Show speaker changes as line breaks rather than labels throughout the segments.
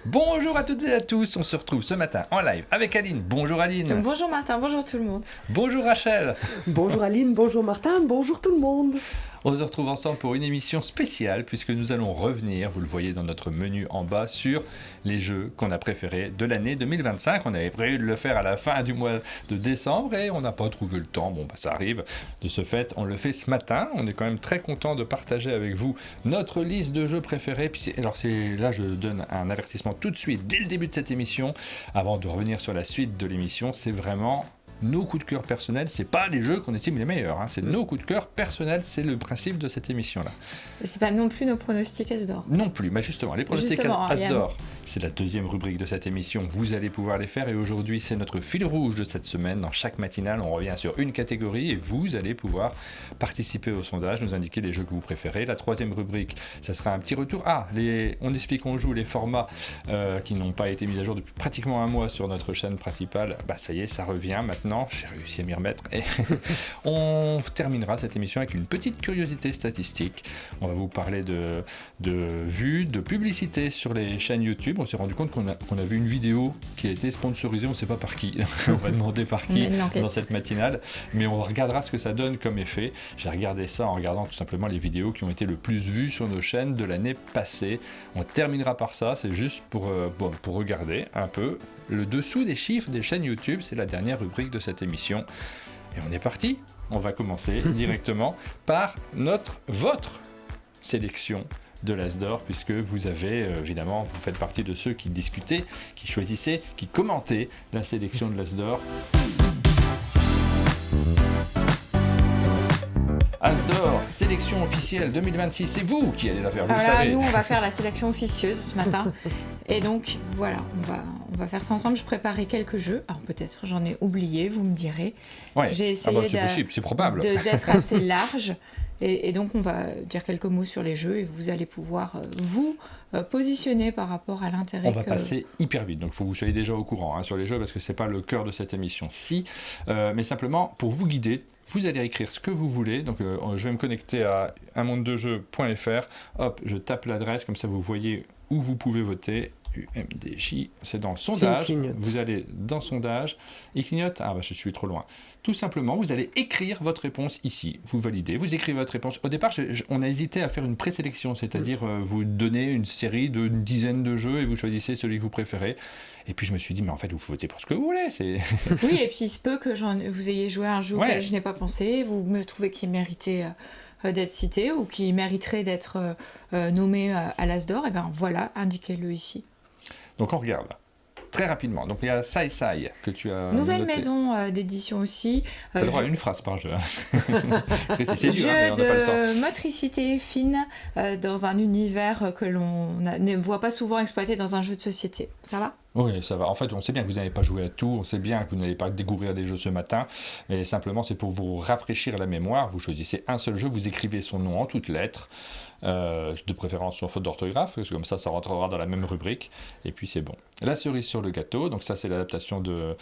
Bonjour à toutes et à tous, on se retrouve ce matin en live avec Aline. Bonjour Aline.
Bonjour Martin, bonjour tout le monde.
Bonjour Rachel.
Bonjour Aline, bonjour Martin, bonjour tout le monde.
On se retrouve ensemble pour une émission spéciale puisque nous allons revenir, vous le voyez dans notre menu en bas, sur les jeux qu'on a préférés de l'année 2025. On avait prévu de le faire à la fin du mois de décembre et on n'a pas trouvé le temps. Bon, ça arrive. De ce fait, on le fait ce matin. On est quand même très content de partager avec vous notre liste de jeux préférés. Puis là, je donne un avertissement tout de suite, dès le début de cette émission, avant de revenir sur la suite de l'émission. C'est vraiment nos coups de cœur personnels, c'est pas les jeux qu'on estime les meilleurs, c'est nos coups de cœur personnels, c'est le principe de cette émission-là.
Et c'est pas non plus nos pronostics As-d'or.
Non plus, mais justement, les pronostics As-d'or, c'est la deuxième rubrique de cette émission, vous allez pouvoir les faire, et aujourd'hui c'est notre fil rouge de cette semaine. Dans chaque matinale, on revient sur une catégorie, et vous allez pouvoir participer au sondage, nous indiquer les jeux que vous préférez. La troisième rubrique, ça sera un petit retour. On explique, on joue les formats qui n'ont pas été mis à jour depuis pratiquement un mois sur notre chaîne principale. Ça y est, ça revient maintenant. J'ai réussi à m'y remettre et on terminera cette émission avec une petite curiosité statistique. On va vous parler de vues, de publicité sur les chaînes YouTube. On s'est rendu compte qu'on a vu une vidéo qui a été sponsorisée, on ne sait pas par qui, on va demander par qui dans cette matinale, mais on regardera ce que ça donne comme effet. J'ai regardé ça en regardant tout simplement les vidéos qui ont été le plus vues sur nos chaînes de l'année passée. On terminera par ça, c'est juste pour regarder un peu le dessous des chiffres des chaînes YouTube. C'est la dernière rubrique de cette émission. Et on est parti. On va commencer directement par votre sélection de l'As-d'or, puisque vous avez, évidemment, vous faites partie de ceux qui discutaient, qui choisissaient, qui commentaient la sélection de l'As-d'or. As-d'or, sélection officielle 2026, c'est vous qui allez la faire, vous le savez.
Nous, on va faire la sélection officieuse ce matin. Et donc, voilà, on va faire ça ensemble. Je préparais quelques jeux. Alors, peut-être j'en ai oublié, vous me direz.
Ouais.
J'ai essayé
c'est possible, c'est probable.
d'être assez large. Et donc, on va dire quelques mots sur les jeux et vous allez pouvoir vous positionner par rapport à l'intérêt.
On va passer hyper vite, donc il faut que vous soyez déjà au courant sur les jeux parce que c'est pas le cœur de cette émission-ci, mais simplement pour vous guider. Vous allez écrire ce que vous voulez, donc je vais me connecter à unmondedejeux.fr, hop, je tape l'adresse, comme ça vous voyez où vous pouvez voter. UMDJ, c'est dans sondage, vous allez dans sondage, il clignote, je suis trop loin. Tout simplement, vous allez écrire votre réponse ici, vous validez, vous écrivez votre réponse. Au départ, on a hésité à faire une présélection, c'est-à-dire vous donnez une série d'une dizaine de jeux et vous choisissez celui que vous préférez. Et puis je me suis dit, mais en fait, vous votez pour ce que vous voulez.
Oui, et puis il se peut que vous ayez joué à un jeu auquel je n'ai pas pensé, vous me trouvez qu'il méritait d'être cité ou qui mériterait d'être nommé à l'As-d'or, et bien voilà, indiquez-le ici.
Donc on regarde très rapidement. Donc il y a Sai Sai que tu as
nouvelle
noté.
Maison d'édition aussi.
Tu as le droit à une phrase par jeu. C'est dur,
jeu
mais on n'a pas le temps.
De motricité fine dans un univers que l'on ne voit pas souvent exploité dans un jeu de société. Ça va ?
Oui, ça va. En fait, on sait bien que vous n'allez pas jouer à tout, on sait bien que vous n'allez pas découvrir des jeux ce matin, mais simplement c'est pour vous rafraîchir la mémoire. Vous choisissez un seul jeu, vous écrivez son nom en toutes lettres, de préférence sans faute d'orthographe, parce que comme ça rentrera dans la même rubrique, et puis c'est bon. La cerise sur le gâteau, donc ça c'est l'adaptation de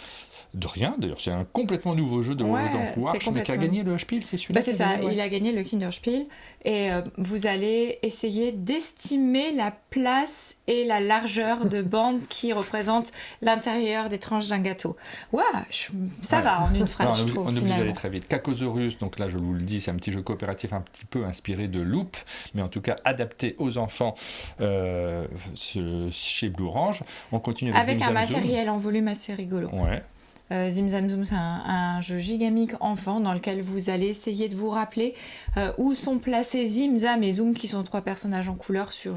rien, d'ailleurs c'est un complètement nouveau jeu de Wolfgang Warsch, mais qui a gagné le Spiel, c'est celui-là
c'est ça, il a gagné le Kinderspiel, et vous allez essayer d'estimer la place et la largeur de bande qui représente l'intérieur des tranches d'un gâteau. Ça va en une phrase, je trouve.
On est obligé d'aller très vite. Cacosaurus, donc là je vous le dis, c'est un petit jeu coopératif un petit peu inspiré de Loop, mais en tout cas adapté aux enfants chez Blue Orange. On continue avec
un matériel en volume assez rigolo.
Ouais.
Zim Zam Zoom, c'est un jeu gigamique enfant dans lequel vous allez essayer de vous rappeler où sont placés Zim Zam et Zoom, qui sont 3 personnages en couleur sur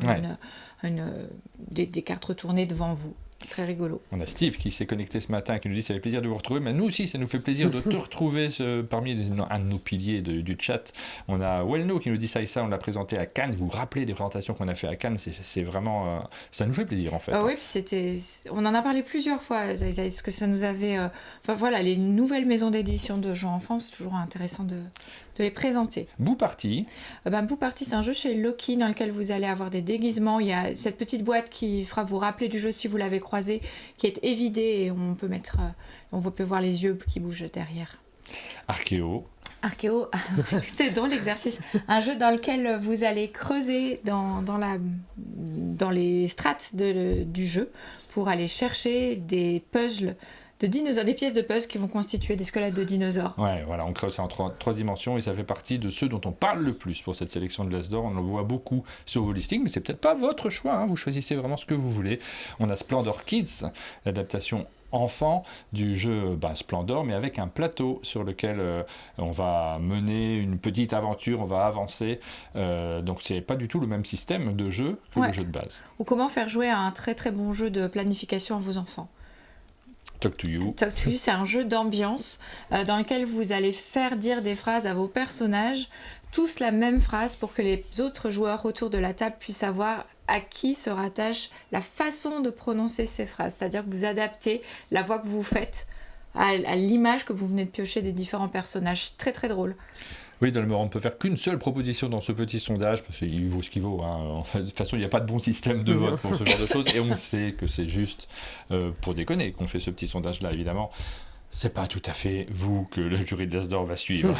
des cartes retournées devant vous. C'est très rigolo.
On a Steve qui s'est connecté ce matin et qui nous dit ça fait plaisir de vous retrouver, mais nous aussi ça nous fait plaisir de te retrouver parmi un de nos piliers du chat. On a Wellno qui nous dit ça, on l'a présenté à Cannes. Vous vous rappelez des présentations qu'on a fait à Cannes, c'est vraiment ça nous fait plaisir en fait.
Oui, puis on en a parlé plusieurs fois, ce que ça nous avait les nouvelles maisons d'édition de jeux enfants, c'est toujours intéressant de les présenter.
Boo Party.
Boo Party, c'est un jeu chez Loki dans lequel vous allez avoir des déguisements. Il y a cette petite boîte qui fera vous rappeler du jeu si vous l'avez croisé, qui est évidée, et on peut voir les yeux qui bougent derrière.
Archéo.
Archéo, c'est drôle l'exercice. Un jeu dans lequel vous allez creuser dans les strates du jeu pour aller chercher des puzzles de dinosaures, des pièces de puzzle qui vont constituer des squelettes de dinosaures.
Ouais, voilà, on creuse ça en trois dimensions et ça fait partie de ceux dont on parle le plus pour cette sélection de l'As d'Or. On en voit beaucoup sur vos listings, mais c'est peut-être pas votre choix, hein. Vous choisissez vraiment ce que vous voulez. On a Splendor Kids, l'adaptation enfant du jeu Splendor, mais avec un plateau sur lequel on va mener une petite aventure, on va avancer. Donc c'est pas du tout le même système de jeu que le jeu de base.
Ou comment faire jouer à un très très bon jeu de planification à vos enfants.
Talk to You.
Talk to You, c'est un jeu d'ambiance dans lequel vous allez faire dire des phrases à vos personnages, tous la même phrase pour que les autres joueurs autour de la table puissent savoir à qui se rattache la façon de prononcer ces phrases. C'est-à-dire que vous adaptez la voix que vous faites à l'image que vous venez de piocher des différents personnages. Très très drôle.
Oui, on ne peut faire qu'une seule proposition dans ce petit sondage, parce qu'il vaut ce qu'il vaut. Hein. En fait, de toute façon, il n'y a pas de bon système de vote pour ce genre de choses, et on sait que c'est juste pour déconner qu'on fait ce petit sondage-là, évidemment. C'est pas tout à fait vous que le jury de l'As d'Or va suivre.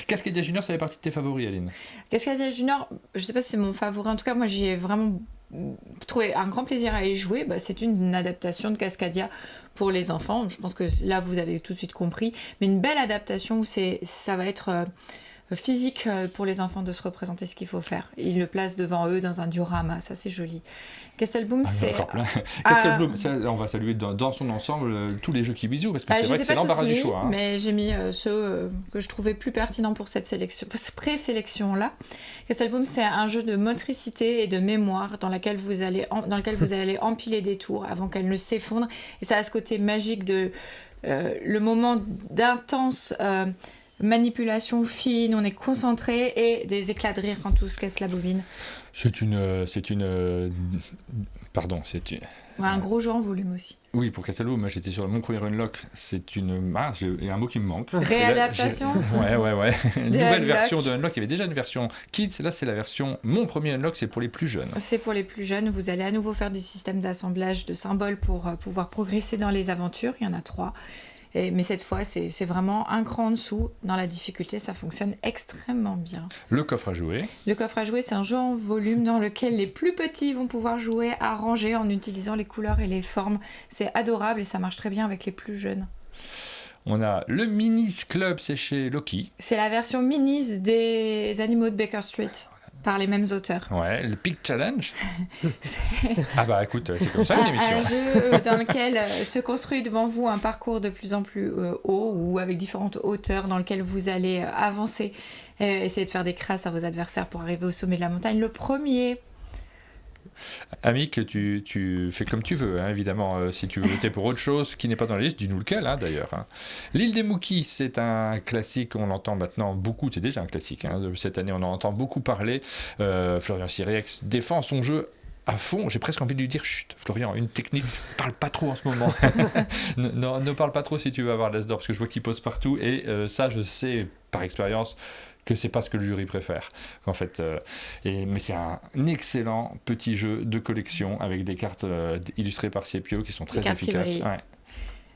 Cascadia Junior, ça fait partie de tes favoris, Aline?
Cascadia Junior, je ne sais pas si c'est mon favori. En tout cas, moi, j'y ai vraiment trouvé un grand plaisir à y jouer. C'est une adaptation de Cascadia pour les enfants. Je pense que là, vous avez tout de suite compris. Mais une belle adaptation où ça va être physique pour les enfants de se représenter ce qu'il faut faire. Ils le placent devant eux dans un diorama. Ça, c'est joli. Castlebloom, c'est...
Castlebloom, on va saluer dans son ensemble tous les jeux qui visent, parce que c'est vrai que c'est l'embarras du choix. Hein.
Mais j'ai mis ceux que je trouvais plus pertinents pour cette présélection-là. Castlebloom, c'est un jeu de motricité et de mémoire dans lequel vous allez empiler des tours avant qu'elles ne s'effondrent. Et ça a ce côté magique de le moment d'intense... manipulation fine, on est concentré et des éclats de rire quand tout se casse la bobine. Un gros jeu en volume aussi.
Oui, pour Castlebloom, moi j'étais sur mon premier unlock, il y a un mot qui me manque.
Réadaptation.
Ouais. Une nouvelle version de unlock, il y avait déjà une version kids, là c'est la version, mon premier unlock, c'est pour les plus jeunes.
C'est pour les plus jeunes, vous allez à nouveau faire des systèmes d'assemblage de symboles pour pouvoir progresser dans les aventures, il y en a 3. Mais cette fois, c'est vraiment un cran en dessous. Dans la difficulté, ça fonctionne extrêmement bien.
Le coffre à jouer.
Le coffre à jouer, c'est un jeu en volume dans lequel les plus petits vont pouvoir jouer à ranger en utilisant les couleurs et les formes. C'est adorable et ça marche très bien avec les plus jeunes.
On a le Minis Club, c'est chez Loki.
C'est la version Minis des animaux de Baker Street. Par les mêmes auteurs.
Ouais, le Peak Challenge. Écoute, c'est comme ça une émission.
Un jeu dans lequel se construit devant vous un parcours de plus en plus haut ou avec différentes hauteurs dans lequel vous allez avancer, essayer de faire des crasses à vos adversaires pour arriver au sommet de la montagne. Le premier...
Amic, tu fais comme tu veux, hein, évidemment. Si tu veux voter pour autre chose qui n'est pas dans la liste, dis-nous lequel, hein, d'ailleurs. Hein. L'île des Mookies, c'est un classique, on l'entend maintenant beaucoup, c'est déjà un classique. Hein, cette année, on en entend beaucoup parler. Florian Sirex défend son jeu à fond. J'ai presque envie de lui dire, chut, Florian, une technique, parle pas trop en ce moment. ne parle pas trop si tu veux avoir l'As d'Or, parce que je vois qu'il pose partout. Et ça, je sais par expérience que c'est pas ce que le jury préfère. En fait, mais c'est un excellent petit jeu de collection avec des cartes illustrées par Siepio qui sont très efficaces.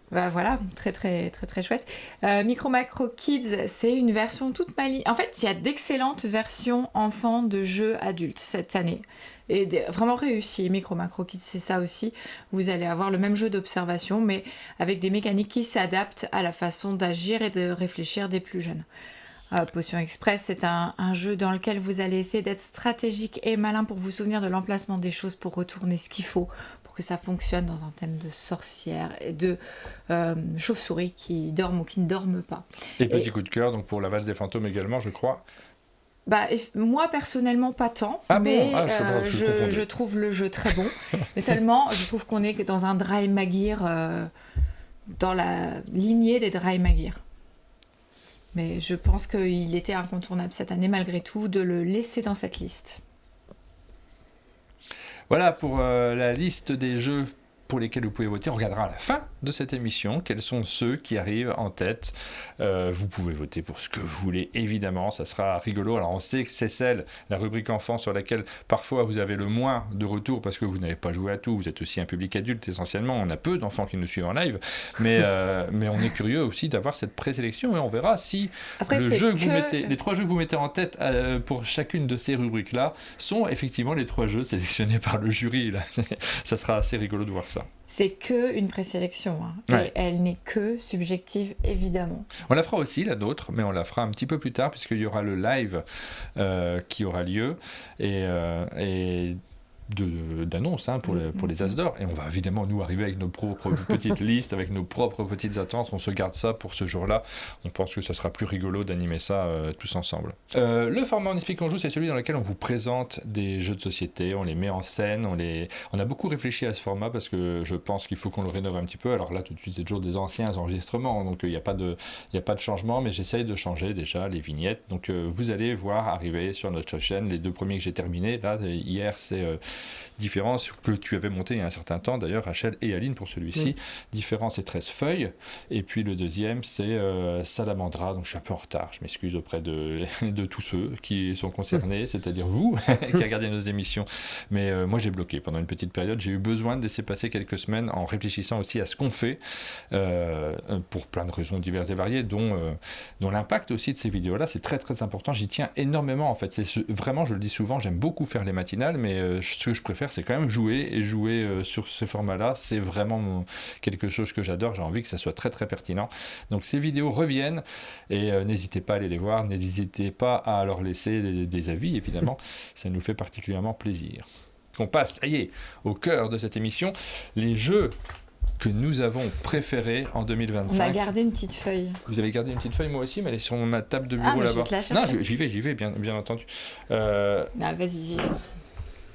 Voilà, très très très très chouette. Micro Macro Kids, c'est une version toute maligne. En fait, il y a d'excellentes versions enfants de jeux adultes cette année. Et vraiment réussi. Micro Macro Kids, c'est ça aussi. Vous allez avoir le même jeu d'observation, mais avec des mécaniques qui s'adaptent à la façon d'agir et de réfléchir des plus jeunes. Potion Express, c'est un jeu dans lequel vous allez essayer d'être stratégique et malin pour vous souvenir de l'emplacement des choses pour retourner ce qu'il faut pour que ça fonctionne dans un thème de sorcière et de chauve-souris qui dorment ou qui ne dorment pas.
Et petit coup de cœur donc pour la valse des fantômes également, je crois.
Moi personnellement pas tant, je trouve le jeu très bon. Mais seulement, je trouve qu'on est dans un Dry Magir, dans la lignée des Dry Magir. Mais je pense qu'il était incontournable cette année, malgré tout, de le laisser dans cette liste.
Voilà pour la liste des jeux pour lesquels vous pouvez voter. On regardera à la fin de cette émission quels sont ceux qui arrivent en tête. Vous pouvez voter pour ce que vous voulez, évidemment, ça sera rigolo. Alors on sait que c'est la rubrique enfant, sur laquelle parfois vous avez le moins de retours parce que vous n'avez pas joué à tout. Vous êtes aussi un public adulte essentiellement. On a peu d'enfants qui nous suivent en live, mais on est curieux aussi d'avoir cette présélection et on verra si les 3 jeux que vous mettez en tête pour chacune de ces rubriques-là sont effectivement les 3 jeux sélectionnés par le jury. Là. Ça sera assez rigolo de voir ça.
C'est qu'une présélection, et elle n'est que subjective, évidemment.
On la fera aussi, la nôtre, mais on la fera un petit peu plus tard, puisqu'il y aura le live qui aura lieu, et d'annonces pour les As d'Or. Et on va évidemment, nous, arriver avec nos propres petites listes, avec nos propres petites attentes. On se garde ça pour ce jour-là. On pense que ça sera plus rigolo d'animer ça tous ensemble. Le format On explique, on joue, c'est celui dans lequel on vous présente des jeux de société, on les met en scène, on a beaucoup réfléchi à ce format parce que je pense qu'il faut qu'on le rénove un petit peu. Alors là, tout de suite, c'est toujours des anciens enregistrements, donc il n'y a pas de changement, mais j'essaye de changer déjà les vignettes. Donc vous allez voir arriver sur notre chaîne les 2 premiers que j'ai terminés. Là, hier, c'est Différence que tu avais monté il y a un certain temps, d'ailleurs, Rachel et Aline pour celui-ci. Différence, c'est 13 feuilles. Et puis le deuxième, c'est Salamandra. Donc je suis un peu en retard. Je m'excuse auprès de tous ceux qui sont concernés, c'est-à-dire vous qui regardez nos émissions. Mais moi, j'ai bloqué pendant une petite période. J'ai eu besoin de laisser passer quelques semaines en réfléchissant aussi à ce qu'on fait pour plein de raisons diverses et variées, dont l'impact aussi de ces vidéos-là. C'est très, très important. J'y tiens énormément, en fait. Vraiment, je le dis souvent, j'aime beaucoup faire les matinales, mais ce que je préfère, c'est quand même jouer sur ce format-là. C'est vraiment quelque chose que j'adore. J'ai envie que ça soit très très pertinent. Donc ces vidéos reviennent et n'hésitez pas à aller les voir. N'hésitez pas à leur laisser des avis, évidemment. Ça nous fait particulièrement plaisir. On passe, ça y est, au cœur de cette émission, les jeux que nous avons préférés en 2025.
On a gardé une petite feuille.
Vous avez gardé une petite feuille, moi aussi, mais elle est sur ma table de bureau là-bas. Non, j'y vais, bien entendu.
Vas-y, j'y vais.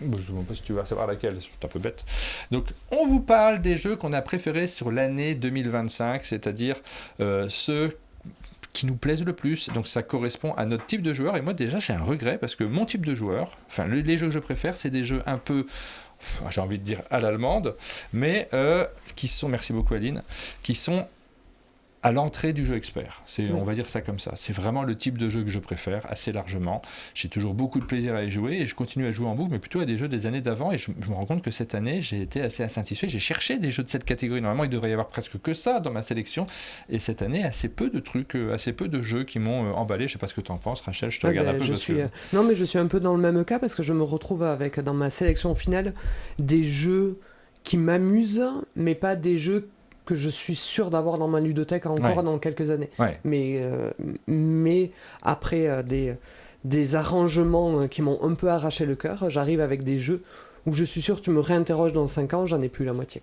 Je ne sais pas si tu vas savoir laquelle, c'est un peu bête. Donc, on vous parle des jeux qu'on a préférés sur l'année 2025, c'est-à-dire ceux qui nous plaisent le plus. Donc, ça correspond à notre type de joueur. Et moi, déjà, j'ai un regret parce que mon type de joueur, enfin, les jeux que je préfère, c'est des jeux un peu, j'ai envie de dire à l'allemande, mais qui sont, merci beaucoup Aline, qui sont à l'entrée du jeu expert. On va dire ça comme ça. C'est vraiment le type de jeu que je préfère, assez largement. J'ai toujours beaucoup de plaisir à y jouer et je continue à jouer en boucle, mais plutôt à des jeux des années d'avant. Et je me rends compte que cette année, j'ai été assez insatisfait. J'ai cherché des jeux de cette catégorie. Normalement, il devrait y avoir presque que ça dans ma sélection. Et cette année, assez peu de trucs, assez peu de jeux qui m'ont emballé. Je ne sais pas ce que tu en penses, Rachel. Je te regarde un peu.
Non, mais je suis un peu dans le même cas parce que je me retrouve avec, dans ma sélection finale, des jeux qui m'amusent, mais pas des jeux que je suis sûr d'avoir dans ma ludothèque encore dans quelques années.
Ouais.
Mais après des arrangements qui m'ont un peu arraché le cœur, j'arrive avec des jeux où je suis sûr que tu me réinterroges dans 5 ans, j'en ai plus la moitié.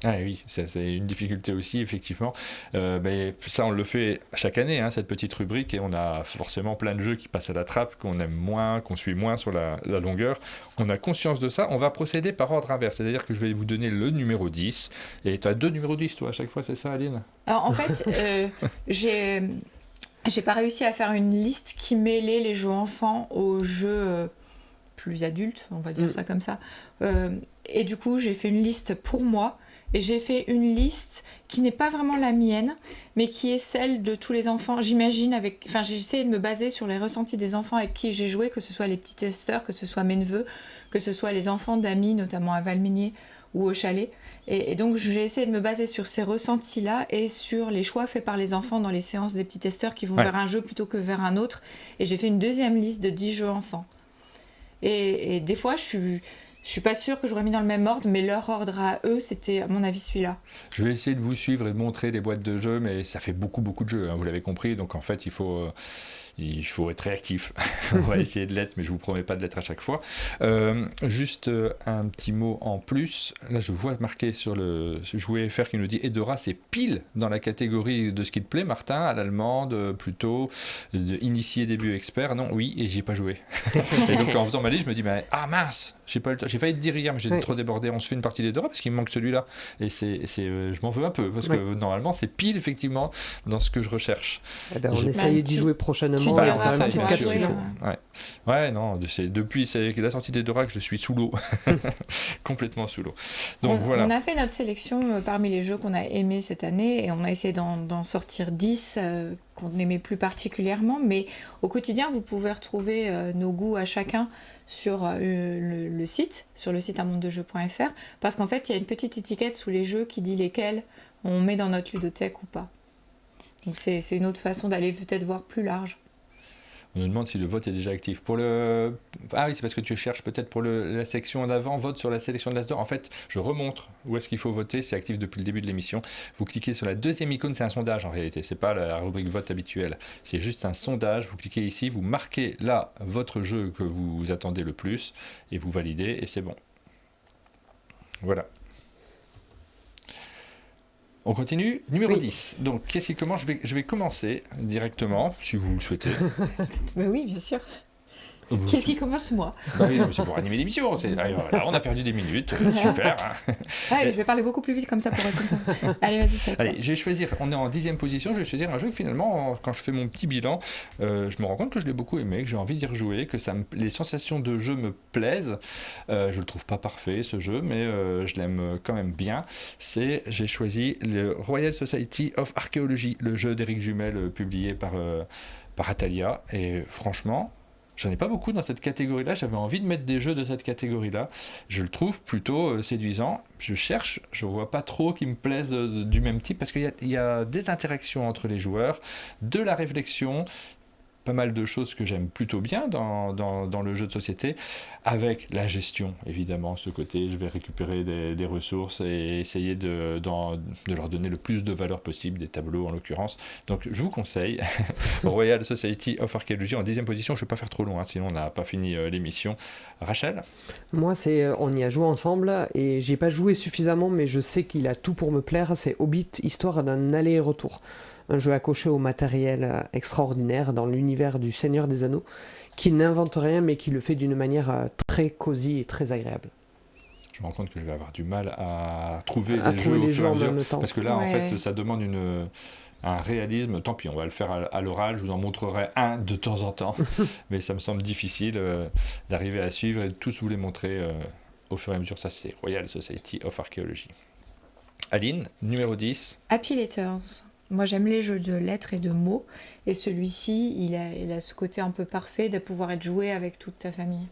Ah oui, c'est une difficulté aussi, effectivement. Mais ça, on le fait chaque année, cette petite rubrique, et on a forcément plein de jeux qui passent à la trappe, qu'on aime moins, qu'on suit moins sur la longueur. On a conscience de ça. On va procéder par ordre inverse, c'est-à-dire que je vais vous donner le numéro 10, et tu as 2 numéros 10, toi, à chaque fois, c'est ça, Aline ?
Alors, en fait, j'ai pas réussi à faire une liste qui mêlait les jeux enfants aux jeux plus adultes, on va dire ça comme ça. Et du coup, j'ai fait une liste pour moi. Et j'ai fait une liste qui n'est pas vraiment la mienne, mais qui est celle de tous les enfants. J'imagine j'ai essayé de me baser sur les ressentis des enfants avec qui j'ai joué, que ce soit les petits testeurs, que ce soit mes neveux, que ce soit les enfants d'amis, notamment à Valménier ou au chalet. Et donc j'ai essayé de me baser sur ces ressentis-là et sur les choix faits par les enfants dans les séances des petits testeurs qui vont vers un jeu plutôt que vers un autre. Et j'ai fait une deuxième liste de 10 jeux enfants. Et des fois, je suis pas sûre que j'aurais mis dans le même ordre, mais leur ordre à eux, c'était à mon avis celui-là.
Je vais essayer de vous suivre et de montrer les boîtes de jeux, mais ça fait beaucoup de jeux, vous l'avez compris, donc en fait il faut être réactif. On va essayer de l'être, mais je vous promets pas de l'être à chaque fois. Juste un petit mot en plus. Là, je vois marqué sur le jouet FR qui nous dit Edora, c'est pile dans la catégorie de ce qui te plaît, Martin, à l'allemande, plutôt initié, début, expert. Non, oui, et j'y ai pas joué. Et donc en faisant ma liste, je me dis mince, j'ai pas eu le temps. J'ai failli te dire hier, mais j'étais trop débordé. On se fait une partie d'Edora parce qu'il me manque celui-là. Et je m'en veux un peu parce que normalement, c'est pile effectivement dans ce que je recherche.
On essaye d'y jouer prochainement.
diras quand tu auras joué.
Ouais, non, depuis la sortie des Durac, je suis sous l'eau. Complètement sous l'eau. Donc voilà.
On a fait notre sélection parmi les jeux qu'on a aimés cette année et on a essayé d'en sortir 10 qu'on aimait plus particulièrement. Mais au quotidien, vous pouvez retrouver nos goûts à chacun sur le site amondedejeux.fr, parce qu'en fait, il y a une petite étiquette sous les jeux qui dit lesquels on met dans notre ludothèque ou pas. Donc c'est une autre façon d'aller peut-être voir plus large.
On nous demande si le vote est déjà actif. Ah oui, c'est parce que tu cherches peut-être pour la section d'avant, vote sur la sélection de l'As d'or. En fait, je remontre où est-ce qu'il faut voter. C'est actif depuis le début de l'émission. Vous cliquez sur la deuxième icône, c'est un sondage en réalité. C'est pas la rubrique vote habituelle. C'est juste un sondage. Vous cliquez ici, vous marquez là votre jeu que vous attendez le plus et vous validez et c'est bon. Voilà. On continue. Numéro 10. Donc, qu'est-ce qui commence ? Je vais commencer directement, si vous le souhaitez.
Oui, bien sûr. Qu'est-ce qui commence, moi ?
Oui, c'est pour animer l'émission. Voilà, on a perdu des minutes. Super. Hein.
Je vais parler beaucoup plus vite comme ça pour répondre. Allez, vas-y, c'est à toi.
Allez, je vais choisir. On est en 10e position. Je vais choisir un jeu. Finalement, quand je fais mon petit bilan, je me rends compte que je l'ai beaucoup aimé, que j'ai envie d'y rejouer, que les sensations de jeu me plaisent. Je le trouve pas parfait, ce jeu, mais je l'aime quand même bien. J'ai choisi le Royal Society of Archaeology, le jeu d'Éric Jumel publié par Atalia. Et franchement, j'en ai pas beaucoup dans cette catégorie-là. J'avais envie de mettre des jeux de cette catégorie-là. Je le trouve plutôt séduisant. Je cherche, je vois pas trop qui me plaisent du même type parce qu'il y a des interactions entre les joueurs, de la réflexion, pas mal de choses que j'aime plutôt bien dans le jeu de société, avec la gestion, évidemment, ce côté, je vais récupérer des ressources et essayer de leur donner le plus de valeur possible, des tableaux en l'occurrence. Donc je vous conseille Royal Society of Archaeology en 10e position. Je ne vais pas faire trop long, sinon on n'a pas fini l'émission. Rachel ?
Moi, on y a joué ensemble et j'ai pas joué suffisamment, mais je sais qu'il a tout pour me plaire. C'est Hobbit, histoire d'un aller et retour. Un jeu accroché au matériel extraordinaire dans l'univers du Seigneur des Anneaux, qui n'invente rien mais qui le fait d'une manière très cosy et très agréable.
Je me rends compte que je vais avoir du mal à trouver les jeux au fur et à mesure, parce que là en fait ça demande un réalisme. Tant pis, on va le faire à l'oral, je vous en montrerai un de temps en temps, mais ça me semble difficile d'arriver à suivre et de tous vous les montrer au fur et à mesure. Ça c'est Royal Society of Archaeology. Aline, numéro 10.
Happy Letters. Moi, j'aime les jeux de lettres et de mots. Et celui-ci, il a ce côté un peu parfait de pouvoir être joué avec toute ta famille.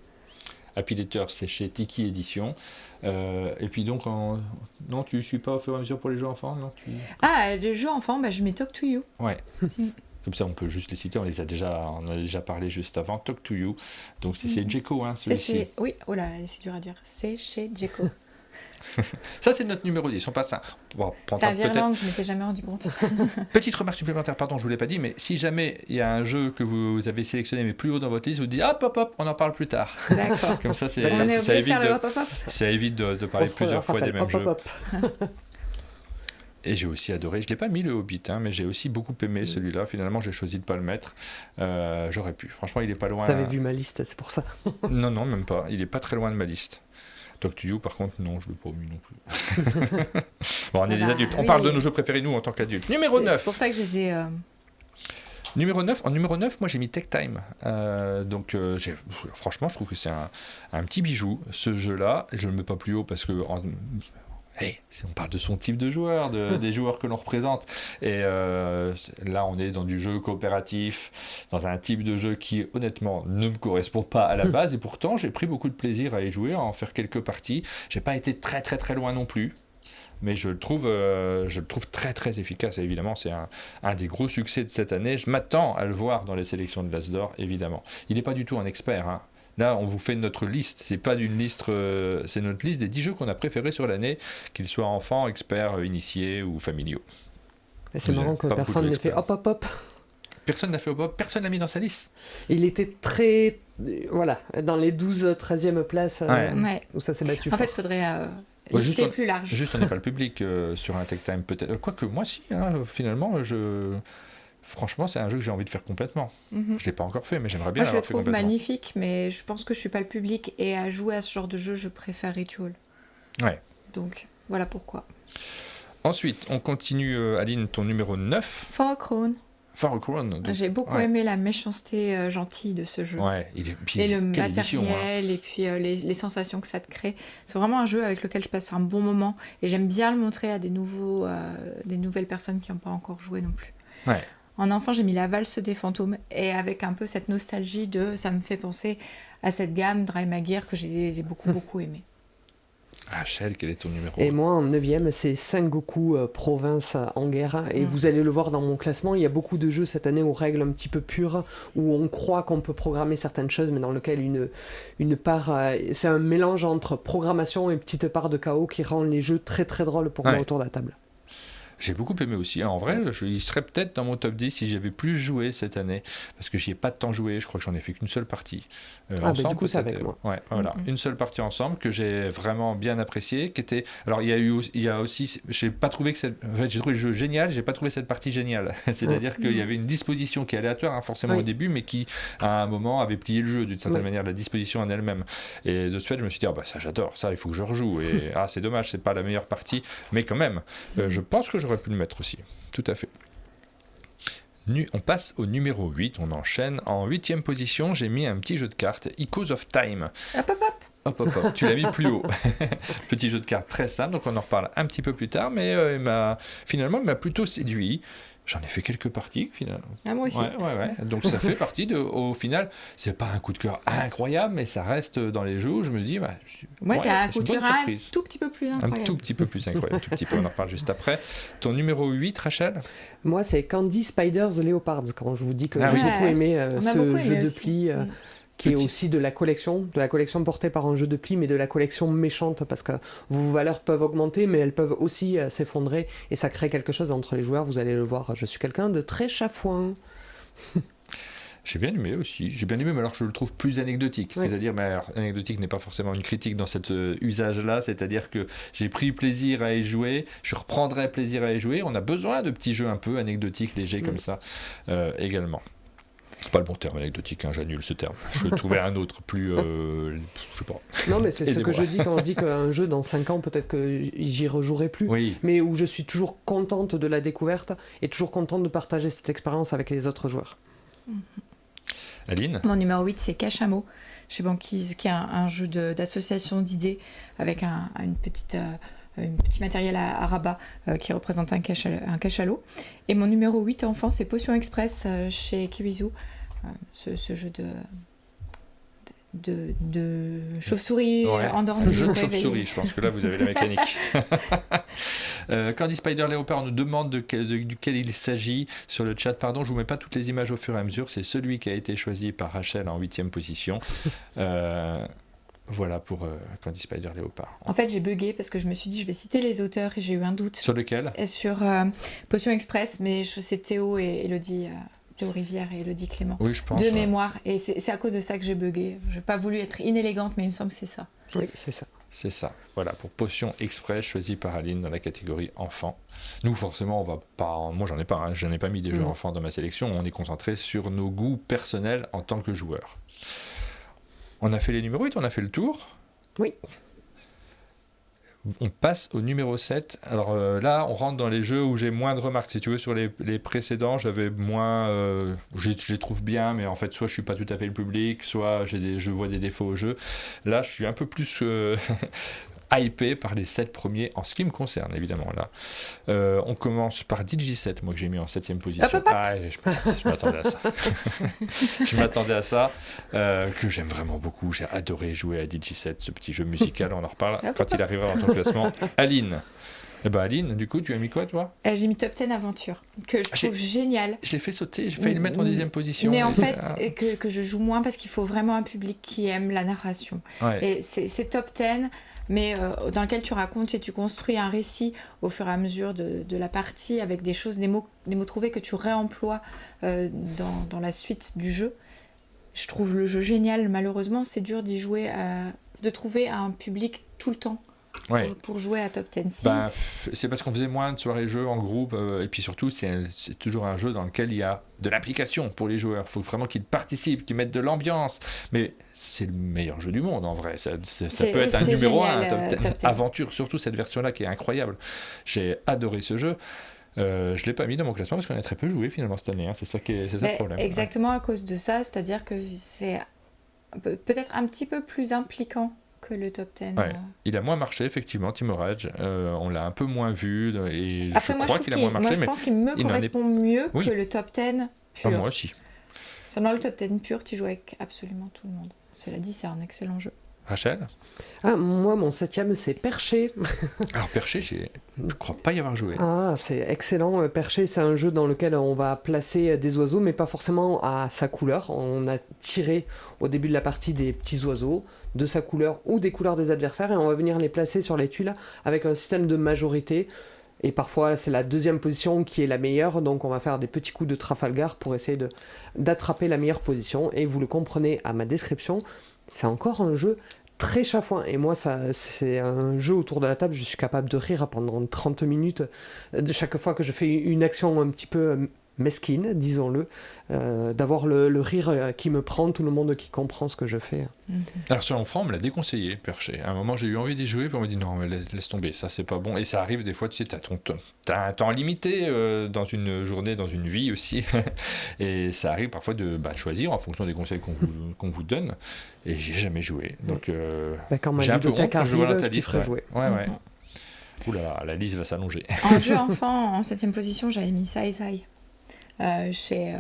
Happy Letters, c'est chez Tiki Édition. Et puis donc, non, tu ne suis pas au fur et à mesure pour les jeux enfants, non
les jeux enfants, je mets Talk to You.
Ouais. Comme ça, on peut juste les citer. On en a déjà parlé juste avant. Talk to You. Donc, c'est Djeco, celui-ci.
Oui, oh là, c'est dur à dire. C'est chez Djeco.
Ça, c'est notre numéro 10. On passe à...
C'est un virlang, je ne m'étais jamais rendu compte.
Petite remarque supplémentaire, pardon, je ne vous l'ai pas dit, mais si jamais il y a un jeu que vous avez sélectionné, mais plus haut dans votre liste, vous dites hop, on en parle plus tard.
D'accord.
Comme ça, ça évite de parler plusieurs fois des mêmes jeux. Et j'ai aussi adoré, je ne l'ai pas mis le Hobbit, mais j'ai aussi beaucoup aimé celui-là. Finalement, j'ai choisi de ne pas le metmettre. J'aurais pu. Franchement, il n'est pas loin.
T'avais vu ma liste, c'est pour ça.
Non, même pas. Il n'est pas très loin de ma liste. Talk to You, par contre, non, je ne l'ai pas mis non plus. Bon, on est des adultes. On parle de nos jeux préférés, nous, en tant qu'adultes. Numéro 9.
C'est pour ça que je les ai...
Numéro 9, en numéro 9, moi j'ai mis Tech Time. Franchement, je trouve que c'est un petit bijou, ce jeu-là. Je ne le mets pas plus haut parce que... on parle de son type de joueur, des joueurs que l'on représente. Et là, on est dans du jeu coopératif, dans un type de jeu qui, honnêtement, ne me correspond pas à la base. Et pourtant, j'ai pris beaucoup de plaisir à y jouer, à en faire quelques parties. J'ai pas été très, très, très loin non plus. Mais je le trouve très, très efficace. Et évidemment, c'est un des gros succès de cette année. Je m'attends à le voir dans les sélections de l'As d'or, évidemment. Il n'est pas du tout un expert, Là, on vous fait notre liste. C'est pas d'une liste, c'est notre liste des 10 jeux qu'on a préférés sur l'année, qu'ils soient enfants, experts, initiés ou familiaux.
Et c'est marrant que personne n'ait fait hop.
Personne n'a fait hop, personne l'a mis dans sa liste.
Il était très, dans les 12, 13e places où ça s'est battu.
En fait, il faudrait lister plus large.
Juste, on n'est pas le public sur un Tech Time, peut-être. Quoique, moi, si, finalement, franchement, c'est un jeu que j'ai envie de faire complètement. Je ne l'ai pas encore fait, mais j'aimerais bien l'avoir fait complètement.
Je le trouve magnifique, mais je pense que je ne suis pas le public. Et à jouer à ce genre de jeu, je préfère Ritual.
Ouais.
Donc, voilà pourquoi.
Ensuite, on continue, Aline, ton numéro 9.
For a Crown.
Far Cry.
J'ai beaucoup aimé la méchanceté gentille de ce jeu.
Ouais,
et le matériel, et puis les sensations que ça te crée. C'est vraiment un jeu avec lequel je passe un bon moment, et j'aime bien le montrer à des nouvelles personnes qui n'ont pas encore joué non plus.
Ouais.
En enfant, j'ai mis la valse des fantômes, et avec un peu cette nostalgie ça me fait penser à cette gamme Dry Maguire que j'ai beaucoup aimé.
Rachel, quel est ton numéro?
Et moi, en 9e, c'est Sengoku Province en guerre. Et vous allez le voir dans mon classement, il y a beaucoup de jeux cette année aux règles un petit peu pures, où on croit qu'on peut programmer certaines choses, mais dans lequel une part... c'est un mélange entre programmation et petite part de chaos qui rend les jeux très très drôles pour moi autour de la table.
J'ai beaucoup aimé aussi. En vrai, il serait peut-être dans mon top 10 si j'avais plus joué cette année, parce que j'y ai pas de temps joué. Je crois que j'en ai fait qu'une seule partie. Ensemble,
du coup, c'est avec moi.
Ouais, voilà. Une seule partie ensemble que j'ai vraiment bien appréciée. Alors, il y a aussi... J'ai pas trouvé que en fait, j'ai trouvé le jeu génial, j'ai pas trouvé cette partie géniale. C'est-à-dire qu'il y avait une disposition qui est aléatoire, forcément au début, mais qui, à un moment, avait plié le jeu d'une certaine manière, la disposition en elle-même. Et de ce fait, je me suis dit, ça, j'adore, ça, il faut que je rejoue. Et c'est dommage, c'est pas la meilleure partie, mais quand même, je pense que j'aurais pu le mettre aussi, tout à fait. On passe au numéro 8, on enchaîne. En 8e position, j'ai mis un petit jeu de cartes, Echoes of Time. Hop, tu l'as mis plus haut. Petit jeu de cartes très simple, donc on en reparle un petit peu plus tard, mais finalement, il m'a plutôt séduit. J'en ai fait quelques parties, finalement.
Moi aussi.
Ouais. Donc ça fait partie au final, c'est pas un coup de cœur incroyable, mais ça reste dans les jeux où je me dis,
c'est un coup de cœur un tout petit peu plus incroyable.
Un tout petit peu plus incroyable, tout petit peu, on en reparle juste après. Ton numéro 8, Rachel? Moi,
c'est Candy Spiders Leopards, quand je vous dis que j'ai beaucoup aimé ce jeu de pli. Qui est aussi de la collection portée par un jeu de pli, mais de la collection méchante, parce que vos valeurs peuvent augmenter, mais elles peuvent aussi s'effondrer, et ça crée quelque chose entre les joueurs. Vous allez le voir, je suis quelqu'un de très chafouin.
J'ai bien aimé aussi. J'ai bien aimé, mais alors je le trouve plus anecdotique. Oui. C'est-à-dire, anecdotique n'est pas forcément une critique dans cet usage-là. C'est-à-dire que j'ai pris plaisir à y jouer. Je reprendrai plaisir à y jouer. On a besoin de petits jeux un peu anecdotiques, légers comme ça, également. C'est pas le bon terme anecdotique, j'annule ce terme. Je trouvais un autre plus... je sais pas.
Non, mais c'est ce que je dis quand je dis qu'un jeu, dans 5 ans, peut-être que j'y rejouerai plus.
Oui.
Mais où je suis toujours contente de la découverte et toujours contente de partager cette expérience avec les autres joueurs.
Aline?
Mon numéro 8, c'est Cachamot, chez Banquise, qui est un jeu d'association d'idées avec un petit matériel à rabat qui représente un cachalot. Et mon numéro 8 enfant, c'est Potion Express chez Kiwizu, ce jeu de chauve-souris endormie.
Jeu de chauve-souris, je pense que là vous avez la mécanique. Candy Spider Leopard nous demande duquel il s'agit sur le chat. Pardon, je vous mets pas toutes les images au fur et à mesure, c'est celui qui a été choisi par Rachel en 8e position. Voilà pour Candy Spider Leopard.
En fait, j'ai bugué parce que je me suis dit je vais citer les auteurs et j'ai eu un doute.
Sur lequel?
Sur Potion Express, mais c'est Théo et Elodie. Théo Rivière et Elodie Clément.
Oui, je pense.
De mémoire. Et c'est à cause de ça que j'ai bugué. Je n'ai pas voulu être inélégante, mais il me semble que c'est ça.
Oui, c'est ça.
C'est ça. Voilà, pour Potion Express, choisi par Aline dans la catégorie enfant. Nous, forcément, on va pas... Moi, j'en ai pas. Je n'ai pas mis des jeux enfants dans ma sélection. On est concentré sur nos goûts personnels en tant que joueur. On a fait les numéros 8, on a fait le tour.
Oui.
On passe au numéro 7. Alors là, on rentre dans les jeux où j'ai moins de remarques. Si tu veux, sur les précédents, j'avais moins... je les trouve bien, mais en fait, soit je suis pas tout à fait le public, soit je vois des défauts au jeu. Là, je suis un peu plus... hypé par les 7 premiers en ce qui me concerne, évidemment. Là, on commence par Digi7, moi que j'ai mis en 7e position. Je m'attendais à ça. Je m'attendais à ça, que j'aime vraiment beaucoup. J'ai adoré jouer à Digi7, ce petit jeu musical. On en reparle quand il arrivera dans ton classement. Aline. Aline, du coup, tu as mis quoi, toi?
J'ai mis Top 10 Aventure, que je trouve génial.
Je l'ai fait sauter, j'ai failli le mettre en 10e position.
Mais en fait, que je joue moins parce qu'il faut vraiment un public qui aime la narration.
Ouais.
Et c'est Top 10, mais dans lequel tu racontes et tu construis un récit au fur et à mesure de la partie avec des choses, des mots trouvés que tu réemploies dans la suite du jeu. Je trouve le jeu génial. Malheureusement, c'est dur d'y jouer, de trouver un public tout le temps.
Ouais.
Pour jouer à Top 10.
C'est parce qu'on faisait moins de soirées jeux en groupe, et puis surtout c'est toujours un jeu dans lequel il y a de l'implication pour les joueurs. Il faut vraiment qu'ils participent, qu'ils mettent de l'ambiance, mais c'est le meilleur jeu du monde en vrai. Ça peut être un numéro 1, Top 10 Aventure, surtout cette version là qui est incroyable. J'ai adoré ce jeu.
Mm-hmm.
Je l'ai pas mis dans mon classement parce qu'on a très peu joué finalement cette année. C'est ça le problème.
Exactement à cause de ça, c'est-à-dire que c'est peut-être un petit peu plus impliquant que le top 10.
Ouais. Il a moins marché effectivement, Team Orage. On l'a un peu moins vu et
Après,
je crois qu'il a moins marché.
Moi je pense qu'il me correspond mieux que le top 10 pur.
Moi aussi.
Dans le top 10 pur, tu joues avec absolument tout le monde. Cela dit, c'est un excellent jeu.
Rachel?
Moi, mon 7e, c'est Perché.
Alors, Perché, je ne crois pas y avoir joué.
C'est excellent. Perché, c'est un jeu dans lequel on va placer des oiseaux, mais pas forcément à sa couleur. On a tiré au début de la partie des petits oiseaux de sa couleur ou des couleurs des adversaires, et on va venir les placer sur les tuiles avec un système de majorité. Et parfois, c'est la deuxième position qui est la meilleure, donc on va faire des petits coups de Trafalgar pour essayer d'attraper la meilleure position. Et vous le comprenez à ma description, c'est encore un jeu très chafouin. Et moi, c'est un jeu autour de la table, je suis capable de rire pendant 30 minutes de chaque fois que je fais une action un petit peu mesquine, disons-le, d'avoir le rire qui me prend, tout le monde qui comprend ce que je fais.
Alors sur l'enfant, on me l'a déconseillé, Perché. À un moment, j'ai eu envie d'y jouer, puis on m'a dit non, mais laisse tomber, ça c'est pas bon. Et ça arrive des fois, tu sais, t'as un temps limité dans une journée, dans une vie aussi. Et ça arrive parfois de choisir en fonction des conseils qu'on vous donne. Et j'ai jamais joué. Donc j'ai un peu honte quand je vois ta liste. Ouais. Oula, la liste va s'allonger.
En jeu enfant, en 7e position, j'avais mis Sai Sai. Chez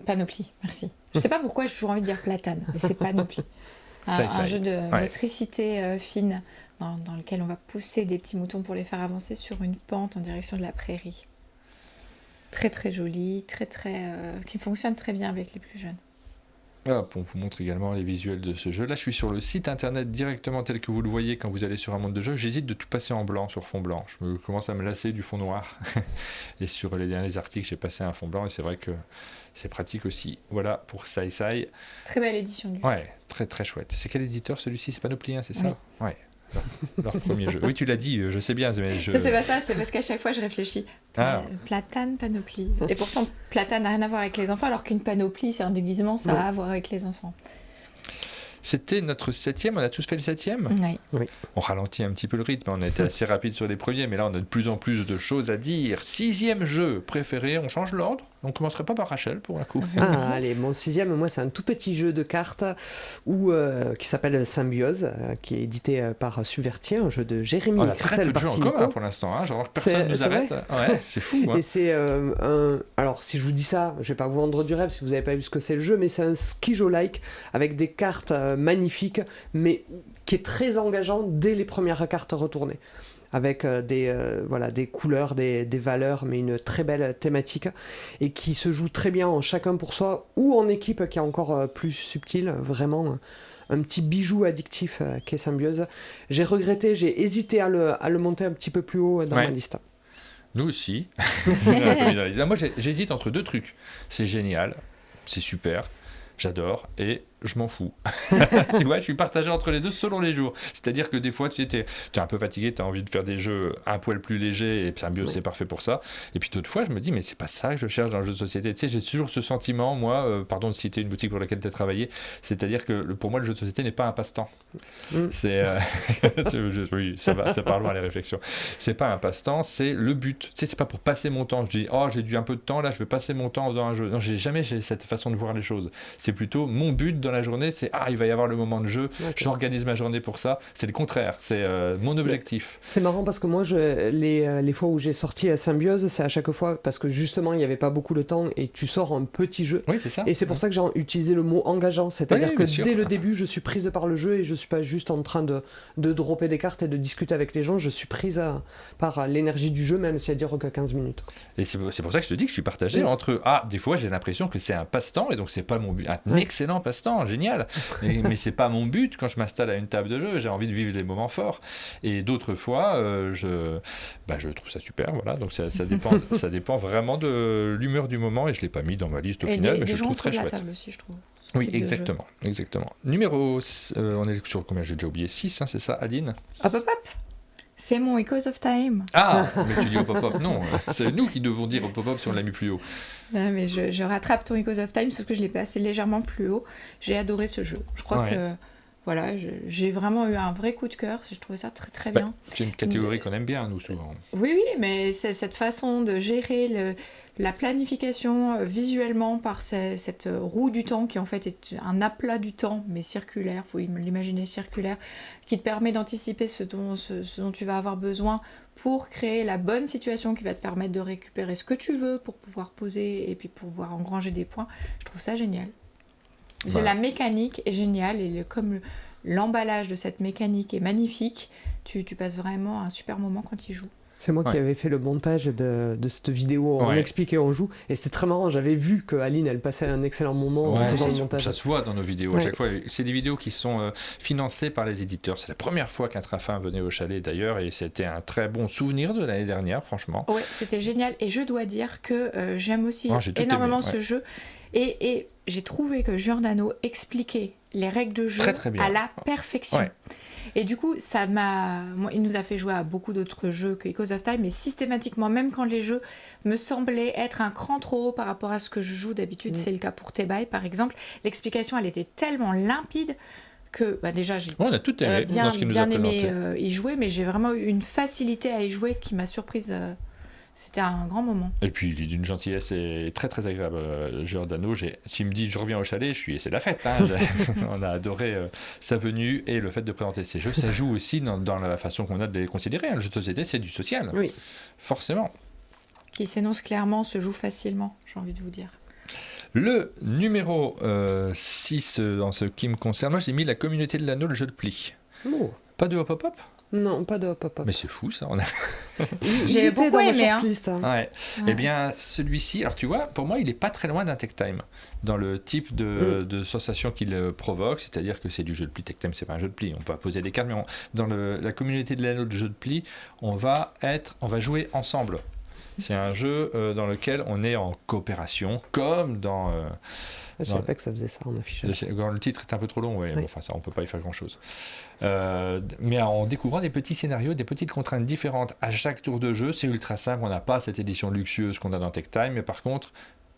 Panoply, merci. Je sais pas pourquoi j'ai toujours envie de dire Platane, mais c'est Panoply. Un jeu de motricité fine dans lequel on va pousser des petits moutons pour les faire avancer sur une pente en direction de la prairie. Très très joli, qui fonctionne très bien avec les plus jeunes.
On vous montre également les visuels de ce jeu. Là, je suis sur le site internet directement tel que vous le voyez quand vous allez sur un monde de jeu. J'hésite de tout passer en blanc sur fond blanc. Je commence à me lasser du fond noir. Et sur les derniers articles, j'ai passé un fond blanc et c'est vrai que c'est pratique aussi. Voilà pour Sai Sai.
Très belle édition du jeu.
Ouais, très très chouette. C'est quel éditeur celui-ci? C'est Panoply, c'est ça? Ouais. Leur premier jeu. Oui, tu l'as dit, je sais bien. Mais
Ça, c'est pas ça, c'est parce qu'à chaque fois, je réfléchis. Platane, Panoply. Et pourtant, Platane n'a rien à voir avec les enfants, alors qu'une panoplie, c'est un déguisement, ça a à voir avec les enfants.
C'était notre 7e, on a tous fait le 7e?
Oui.
On ralentit un petit peu le rythme, on a été assez rapide sur les premiers, mais là on a de plus en plus de choses à dire. 6e jeu préféré, on change l'ordre? On commencerait pas par Rachel pour un coup?
Allez, mon 6e, moi c'est un tout petit jeu de cartes qui s'appelle Symbiose, qui est édité par Subvertier, un jeu de Jérémy
Cressel. On a très peu de jeux en commun pour l'instant, genre personne ne nous arrête. Ouais, c'est fou.
Et c'est alors si je vous dis ça, je vais pas vous vendre du rêve si vous avez pas vu ce que c'est le jeu, mais c'est un skijo-like avec des cartes magnifique, mais qui est très engageant dès les premières cartes retournées, avec des couleurs, des valeurs, mais une très belle thématique, et qui se joue très bien en chacun pour soi, ou en équipe, qui est encore plus subtil, vraiment un petit bijou addictif qui est Symbiose. J'ai hésité à le monter un petit peu plus haut dans ma liste.
Nous aussi. Moi j'hésite entre deux trucs. C'est génial, c'est super, j'adore, et je m'en fous. Tu vois, je suis partagé entre les deux selon les jours. C'est-à-dire que des fois, tu es un peu fatigué, tu as envie de faire des jeux un poil plus légers, et Symbiose, c'est parfait pour ça. Et puis d'autres fois, je me dis, mais c'est pas ça que je cherche dans le jeu de société. Tu sais, j'ai toujours ce sentiment, moi, pardon de citer une boutique pour laquelle tu as travaillé, c'est-à-dire que pour moi, le jeu de société n'est pas un passe-temps. C'est... oui, ça part loin les réflexions. C'est pas un passe-temps, c'est le but. Tu sais, c'est pas pour passer mon temps. Je dis, j'ai dû un peu de temps, là, je vais passer mon temps en faisant un jeu. Non, j'ai cette façon de voir les choses. C'est plutôt mon but dans la journée, c'est il va y avoir le moment de jeu, j'organise ma journée pour ça. C'est le contraire, c'est mon objectif.
C'est marrant parce que moi, les fois où j'ai sorti Symbiose, c'est à chaque fois parce que justement, il n'y avait pas beaucoup de temps et tu sors un petit jeu.
Oui, c'est ça.
Et c'est pour ça que j'ai utilisé le mot engageant, c'est-à-dire que dès le début, je suis prise par le jeu et je suis pas juste en train de dropper des cartes et de discuter avec les gens, je suis prise par l'énergie du jeu, même si elle dure que 15 minutes.
Et c'est pour ça que je te dis que je suis partagé entre des fois j'ai l'impression que c'est un passe-temps et donc c'est pas mon but, un excellent passe-temps, génial, mais c'est pas mon but. Quand je m'installe à une table de jeu, j'ai envie de vivre des moments forts, et d'autres fois je trouve ça super, voilà. Donc ça dépend vraiment de l'humeur du moment, et je l'ai pas mis dans ma liste au final, mais je le trouve très chouette.
Aussi, je trouve.
Oui, exactement. Numéro on est sur combien? J'ai déjà oublié. 6, c'est ça, Aline?
Hop. C'est mon Echoes of Time.
Mais tu dis au pop-up. Non, c'est nous qui devons dire au pop-up si on l'a mis plus haut.
Non, mais je rattrape ton Echoes of Time, sauf que je l'ai passé légèrement plus haut. J'ai adoré ce jeu. Je crois que voilà, j'ai vraiment eu un vrai coup de cœur. Je trouvais ça très très bien.
C'est une catégorie qu'on aime bien, nous, souvent.
Oui, mais c'est cette façon de gérer la planification visuellement par cette roue du temps qui en fait est un aplat du temps, mais circulaire, il faut l'imaginer circulaire, qui te permet d'anticiper ce dont tu vas avoir besoin pour créer la bonne situation qui va te permettre de récupérer ce que tu veux pour pouvoir poser et puis pouvoir engranger des points. Je trouve ça génial. La mécanique est géniale et comme l'emballage de cette mécanique est magnifique, tu passes vraiment un super moment quand tu joues.
C'est moi qui avais fait le montage de cette vidéo, on explique et on joue, et c'était très marrant, j'avais vu que Aline elle passait un excellent moment en faisant le montage.
Ça se voit dans nos vidéos à chaque fois, c'est des vidéos qui sont financées par les éditeurs, c'est la première fois qu'Intrafin venait au chalet d'ailleurs, et c'était un très bon souvenir de l'année dernière franchement.
Oui, c'était génial, et je dois dire que j'aime aussi énormément ce jeu, et j'ai trouvé que Giordano expliquait les règles de jeu
très bien.
À la perfection. Ouais. Et du coup, il nous a fait jouer à beaucoup d'autres jeux que Echoes of Time, mais systématiquement, même quand les jeux me semblaient être un cran trop haut par rapport à ce que je joue d'habitude, c'est le cas pour Tebai par exemple, l'explication elle était tellement limpide que déjà j'ai
on a tout aimé,
bien aimé y jouer, mais j'ai vraiment eu une facilité à y jouer qui m'a surprise. C'était un grand moment.
Et puis il est d'une gentillesse et très très agréable. Giordano, s'il me dit je reviens au chalet, c'est la fête. Hein. On a adoré sa venue et le fait de présenter ces jeux. Ça joue aussi dans la façon qu'on a de les considérer. Le jeu de société, c'est du social.
Oui.
Forcément.
Qui s'énonce clairement, se joue facilement, j'ai envie de vous dire.
Le numéro 6 en ce qui me concerne, moi j'ai mis la communauté de l'anneau, le jeu de pli.
Oh.
Pas de hop-hop.
Non, pas de hop-hop.
Mais c'est fou ça.
J'ai beaucoup aimé.
Ouais. Eh bien, celui-ci, alors tu vois, pour moi, il n'est pas très loin d'un Tech Time dans le type de sensation qu'il provoque, c'est-à-dire que c'est du jeu de pli. Tech Time, c'est pas un jeu de pli. On va poser des cartes, mais dans la communauté de l'anneau de jeu de pli, on va jouer ensemble. C'est un jeu dans lequel on est en coopération, comme dans...
je savais pas que ça faisait ça en affichage.
Quand le titre est un peu trop long, enfin, ça, on peut pas y faire grand-chose. Mais en découvrant des petits scénarios, des petites contraintes différentes à chaque tour de jeu, c'est ultra simple. On n'a pas cette édition luxueuse qu'on a dans Tech Time, mais par contre...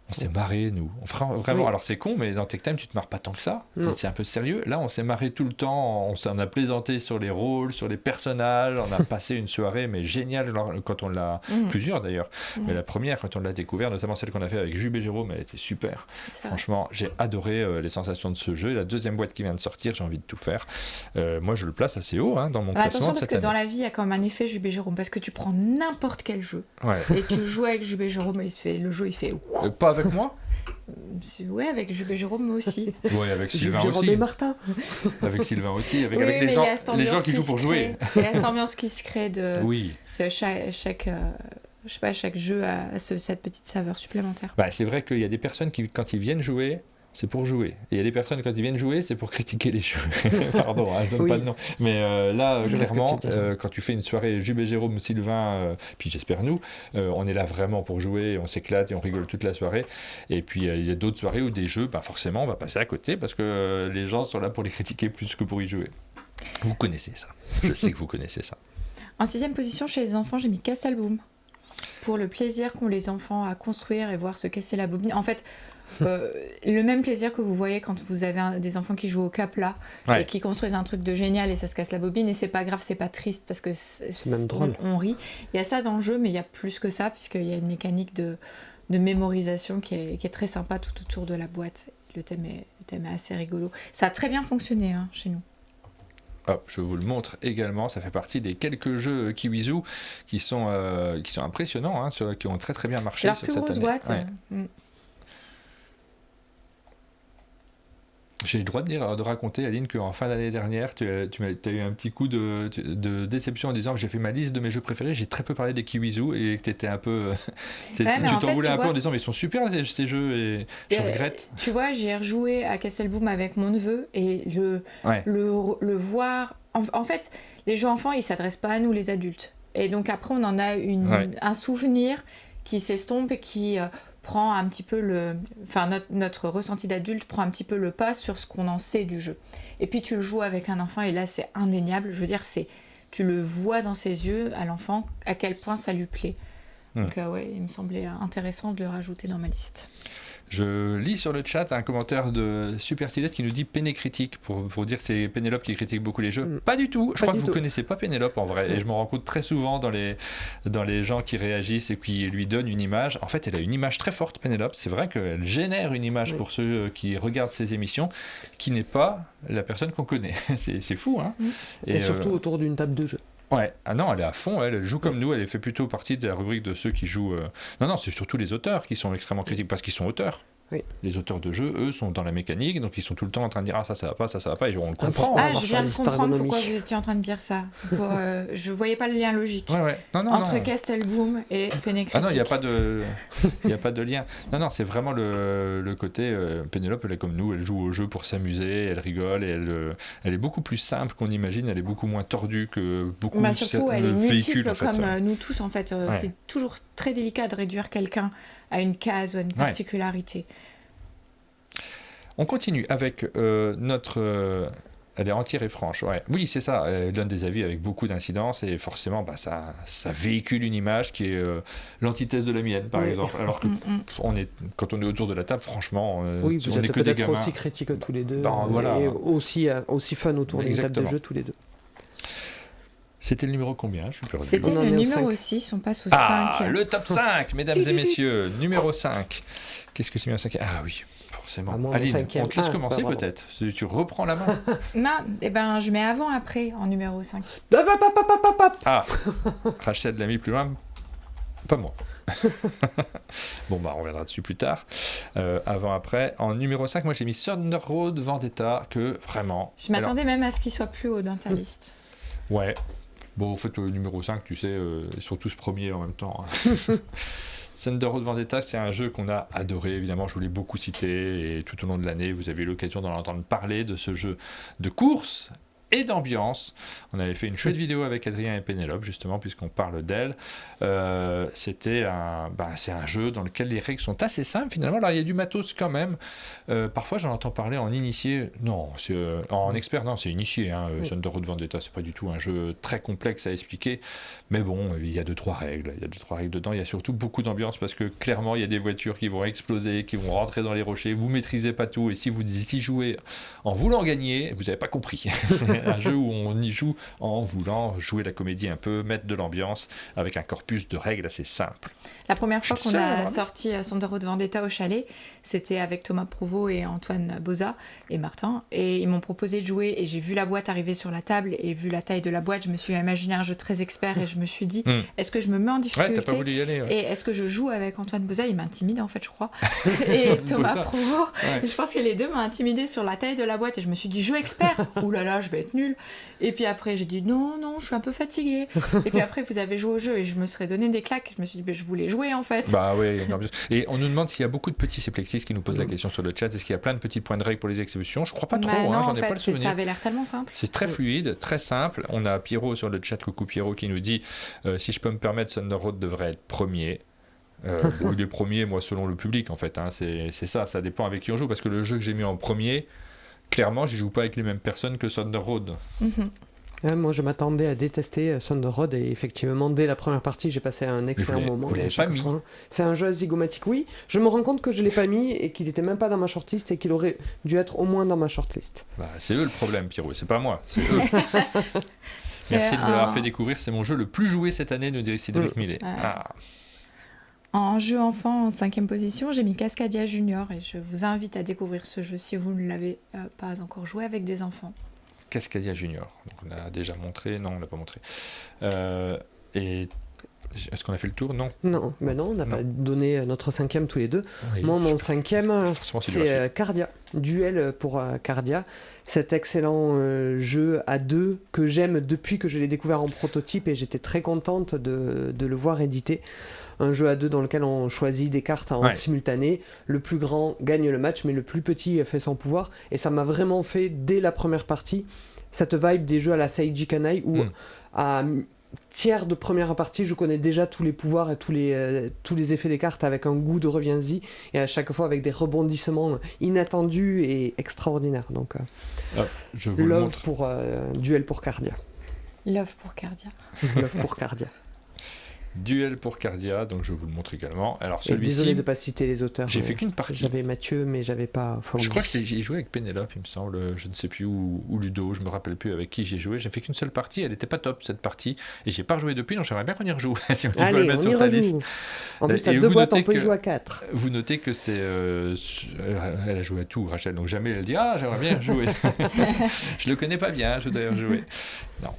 On s'est marré, nous. Vraiment, alors c'est con, mais dans Tech Time, tu te marres pas tant que ça. C'est un peu sérieux. Là, on s'est marré tout le temps. On s'en a plaisanté sur les rôles, sur les personnages. On a passé une soirée, mais géniale, quand on l'a... Plusieurs, d'ailleurs. Mais la première, quand on l'a découvert, notamment celle qu'on a fait avec Jube et Jérôme, elle était super. Franchement, j'ai adoré les sensations de ce jeu. Et la deuxième boîte qui vient de sortir, j'ai envie de tout faire. Moi, je le place assez haut dans mon classement.
Attention, parce que dans la vie, il y a quand même un effet Jube et Jérôme. Parce que tu prends n'importe quel jeu. Et tu joues avec Jube et Jérôme, et le jeu, il fait...
Pas avec moi.
Ouais, avec Jube et Jérôme, moi aussi.
Ouais, avec Sylvain aussi.
Et Martin.
Avec Sylvain aussi, avec les gens qui jouent pour jouer.
Il y a cette ambiance qui se crée de
chaque
chaque jeu a cette petite saveur supplémentaire.
C'est vrai qu'il y a des personnes qui, quand ils viennent jouer, c'est pour jouer. Et il y a des personnes, quand ils viennent jouer, c'est pour critiquer les jeux. Pardon, je donne pas de nom. Mais là, clairement, quand tu fais une soirée Jube et Jérôme, Sylvain, puis j'espère nous, on est là vraiment pour jouer, on s'éclate et on rigole toute la soirée. Et puis, il y a d'autres soirées où des jeux, forcément, on va passer à côté parce que les gens sont là pour les critiquer plus que pour y jouer. Vous connaissez ça. Je sais que vous connaissez ça.
En 6e position, chez les enfants, j'ai mis Castle Boom. Pour le plaisir qu'ont les enfants à construire et voir se casser la bobine. En fait... le même plaisir que vous voyez quand vous avez des enfants qui jouent au Capla et qui construisent un truc de génial et ça se casse la bobine, et c'est pas grave, c'est pas triste parce que c'est
même drôle.
On rit. Il y a ça dans le jeu, mais il y a plus que ça puisqu'il y a une mécanique de mémorisation qui est très sympa tout autour de la boîte. Le thème est assez rigolo. Ça a très bien fonctionné chez nous.
Hop, je vous le montre également, ça fait partie des quelques jeux Kiwizu qui sont impressionnants, qui ont très très bien marché
sur cette année. Leur plus grosse boîte.
J'ai le droit de raconter, Aline, qu'en fin d'année dernière, tu as eu un petit coup de déception en disant que j'ai fait ma liste de mes jeux préférés, j'ai très peu parlé des Kiwizu et que tu étais un peu... tu t'en voulais un peu en disant mais ils sont super ces jeux et je regrette.
Tu vois, j'ai rejoué à Castle Boom avec mon neveu et le voir... En fait, les jeux enfants, ils s'adressent pas à nous, les adultes. Et donc après, on en a un souvenir qui s'estompe et qui... prend un petit peu notre ressenti d'adulte prend un petit peu le pas sur ce qu'on en sait du jeu. Et puis tu le joues avec un enfant et là c'est indéniable. Je veux dire, tu le vois dans ses yeux à l'enfant à quel point ça lui plaît. Donc il me semblait intéressant de le rajouter dans ma liste.
Je lis sur le chat un commentaire de Super Tilette qui nous dit Péné critique, pour dire que c'est Pénélope qui critique beaucoup les jeux. Pas du tout. Je crois que vous connaissez pas Pénélope en vrai. Et je me rends compte très souvent dans les gens qui réagissent et qui lui donnent une image. En fait, elle a une image très forte, Pénélope. C'est vrai qu'elle génère une image pour ceux qui regardent ses émissions qui n'est pas la personne qu'on connaît. C'est fou, hein.
Et surtout autour d'une table de jeu.
Ouais, ah non, elle est à fond, elle joue comme nous, elle fait plutôt partie de la rubrique de ceux qui jouent... Non, c'est surtout les auteurs qui sont extrêmement critiques, parce qu'ils sont auteurs.
Oui.
Les auteurs de jeux, eux, sont dans la mécanique, donc ils sont tout le temps en train de dire « Ah, ça va pas, ça va pas », et on le comprend.
Je viens de comprendre pourquoi vous étiez en train de dire ça. Je voyais pas le lien logique entre Castleboom et Péné critique.
Ah non, il n'y a pas de lien. Non, c'est vraiment le côté... Pénélope, elle est comme nous, elle joue au jeu pour s'amuser, elle rigole, et elle est beaucoup plus simple qu'on imagine, elle est beaucoup moins tordue que beaucoup de
surtout, elle est multiple comme nous tous, en fait. C'est toujours très délicat de réduire quelqu'un à une case ou à une particularité.
On continue avec notre... elle est entière et franche, Oui, c'est ça. Elle donne des avis avec beaucoup d'incidence et forcément, ça véhicule une image qui est l'antithèse de la mienne, par exemple. Alors que quand on est autour de la table, franchement,
vous
on n'est
êtes
que des
peut-être
gamins.
aussi critiques tous les deux
voilà.
et aussi fun autour d'une table de jeu tous les deux.
C'était le numéro combien? Je suis perdu.
C'était le numéro 6, on passe au 5.
Ah, le top 5, mesdames et messieurs. Numéro 5. Qu'est-ce que c'est bien 5? Ah oui, forcément. Aline, on te laisse commencer peut-être. Tu reprends la main.
Non, je mets avant-après en numéro 5.
Ah, Rachel l'a mis plus loin. Pas moi. Bon, on reviendra dessus plus tard. Avant-après. En numéro 5, moi j'ai mis Thunder Road Vendetta, que vraiment...
Je m'attendais même à ce qu'il soit plus haut dans ta liste.
Ouais. Bon, en fait, le numéro 5, tu sais, ils sont tous premiers en même temps. Thunder Road Vendetta, c'est un jeu qu'on a adoré, évidemment, je vous l'ai beaucoup cité, et tout au long de l'année, vous avez eu l'occasion d'en entendre parler de ce jeu de course et d'ambiance. On avait fait une chouette vidéo avec Adrien et Pénélope, justement, puisqu'on parle d'elle. C'est un jeu dans lequel les règles sont assez simples, finalement. Alors, il y a du matos quand même. Parfois, j'en entends parler en initié. Non, en expert, non, c'est initié. Thunder Road Vendetta, c'est pas du tout un jeu très complexe à expliquer. Mais bon, il y a 2-3 règles. Il y a 2-3 règles dedans. Il y a surtout beaucoup d'ambiance, parce que clairement, il y a des voitures qui vont exploser, qui vont rentrer dans les rochers. Vous maîtrisez pas tout. Et si vous y jouez en voulant gagner, vous n'avez pas compris. C'est un jeu où on y joue en voulant jouer la comédie un peu, mettre de l'ambiance avec un corpus de règles assez simple.
La première fois qu'on a sorti Thunder Road Vendetta au chalet, c'était avec Thomas Provost et Antoine Boza et Martin, et ils m'ont proposé de jouer, et j'ai vu la boîte arriver sur la table, et vu la taille de la boîte, je me suis imaginé un jeu très expert, et je me suis dit, est-ce que je me mets en difficulté,
t'as pas voulu y aller,
et est-ce que je joue avec Antoine Boza? Il m'intimide en fait, je crois, et Thomas Provost, je pense que les deux m'ont intimidé sur la taille de la boîte, et je me suis dit, jeu expert, oulala, je vais être nulle. Et puis après, j'ai dit non, je suis un peu fatiguée. Et puis après, vous avez joué au jeu et je me serais donné des claques. Je me suis dit, je voulais jouer en fait.
Bah oui, et on nous demande s'il y a beaucoup de petits Plexis qui nous posent la question sur le chat. Est-ce qu'il y a plein de petits points de règle pour les exécutions? Je crois pas trop,
non,
j'en ai pas le souvenir.
Ça avait l'air tellement simple.
C'est très fluide, très simple. On a Pierrot sur le chat, coucou Pierrot, qui nous dit si je peux me permettre, Thunder Road devrait être premier. Il est premier, moi, selon le public en fait. C'est ça dépend avec qui on joue. Parce que le jeu que j'ai mis en premier, clairement, je joue pas avec les mêmes personnes que Thunder Road.
Moi, je m'attendais à détester Thunder Road, et effectivement, dès la première partie, j'ai passé un excellent moment.
Vous l'avez pas mis?
C'est un jeu zygomatique, oui. Je me rends compte que je l'ai pas mis et qu'il était même pas dans ma shortlist, et qu'il aurait dû être au moins dans ma shortlist.
C'est eux le problème, Pierrot, c'est pas moi, c'est eux. Merci de me l'avoir fait découvrir, c'est mon jeu le plus joué cette année, nous dit Cédric Millet.
En jeu enfant, en 5e position, j'ai mis Cascadia Junior, et je vous invite à découvrir ce jeu si vous ne l'avez pas encore joué avec des enfants.
Cascadia Junior, donc on a déjà montré, non on l'a pas montré. Et est-ce qu'on a fait le tour? Non,
on n'a pas donné notre 5e tous les deux. Oui, moi, mon 5e, c'est Cardia. Duel pour Cardia. Cet excellent jeu à deux que j'aime depuis que je l'ai découvert en prototype, et j'étais très contente de le voir édité. Un jeu à deux dans lequel on choisit des cartes en simultané. Le plus grand gagne le match, mais le plus petit fait son pouvoir. Et ça m'a vraiment fait, dès la première partie, cette vibe des jeux à la Seiji Kanai, où à tiers de première partie, je connais déjà tous les pouvoirs et tous les effets des cartes, avec un goût de reviens-y, et à chaque fois avec des rebondissements inattendus et extraordinaires. Donc,
je vous le montre.
Pour Duel pour Cardia.
Love pour Cardia.
Love pour Cardia.
Duel pour Cardia, donc je vous le montre également. Alors celui-ci,
désolé de ne pas citer les auteurs.
j'ai fait qu'une partie.
J'avais Mathieu, mais j'avais pas Fauzi.
Je crois que j'ai joué avec Pénélope, il me semble, je ne sais plus, ou Ludo, je me rappelle plus avec qui j'ai joué. J'ai fait qu'une seule partie, elle n'était pas top cette partie, et j'ai pas rejoué depuis, donc j'aimerais bien qu'on y rejoue. Si on
Allez,
peut le mettre
on y
sur ta
rejoue.
liste.
En plus,
Et
t'as 2
vous
boîtes,
notez
on peut y
que-
jouer à 4.
Vous notez que c'est... elle a joué à tout, Rachel, donc jamais elle dit « Ah, j'aimerais bien jouer ». Je le connais pas bien, je voudrais y rejouer. Non.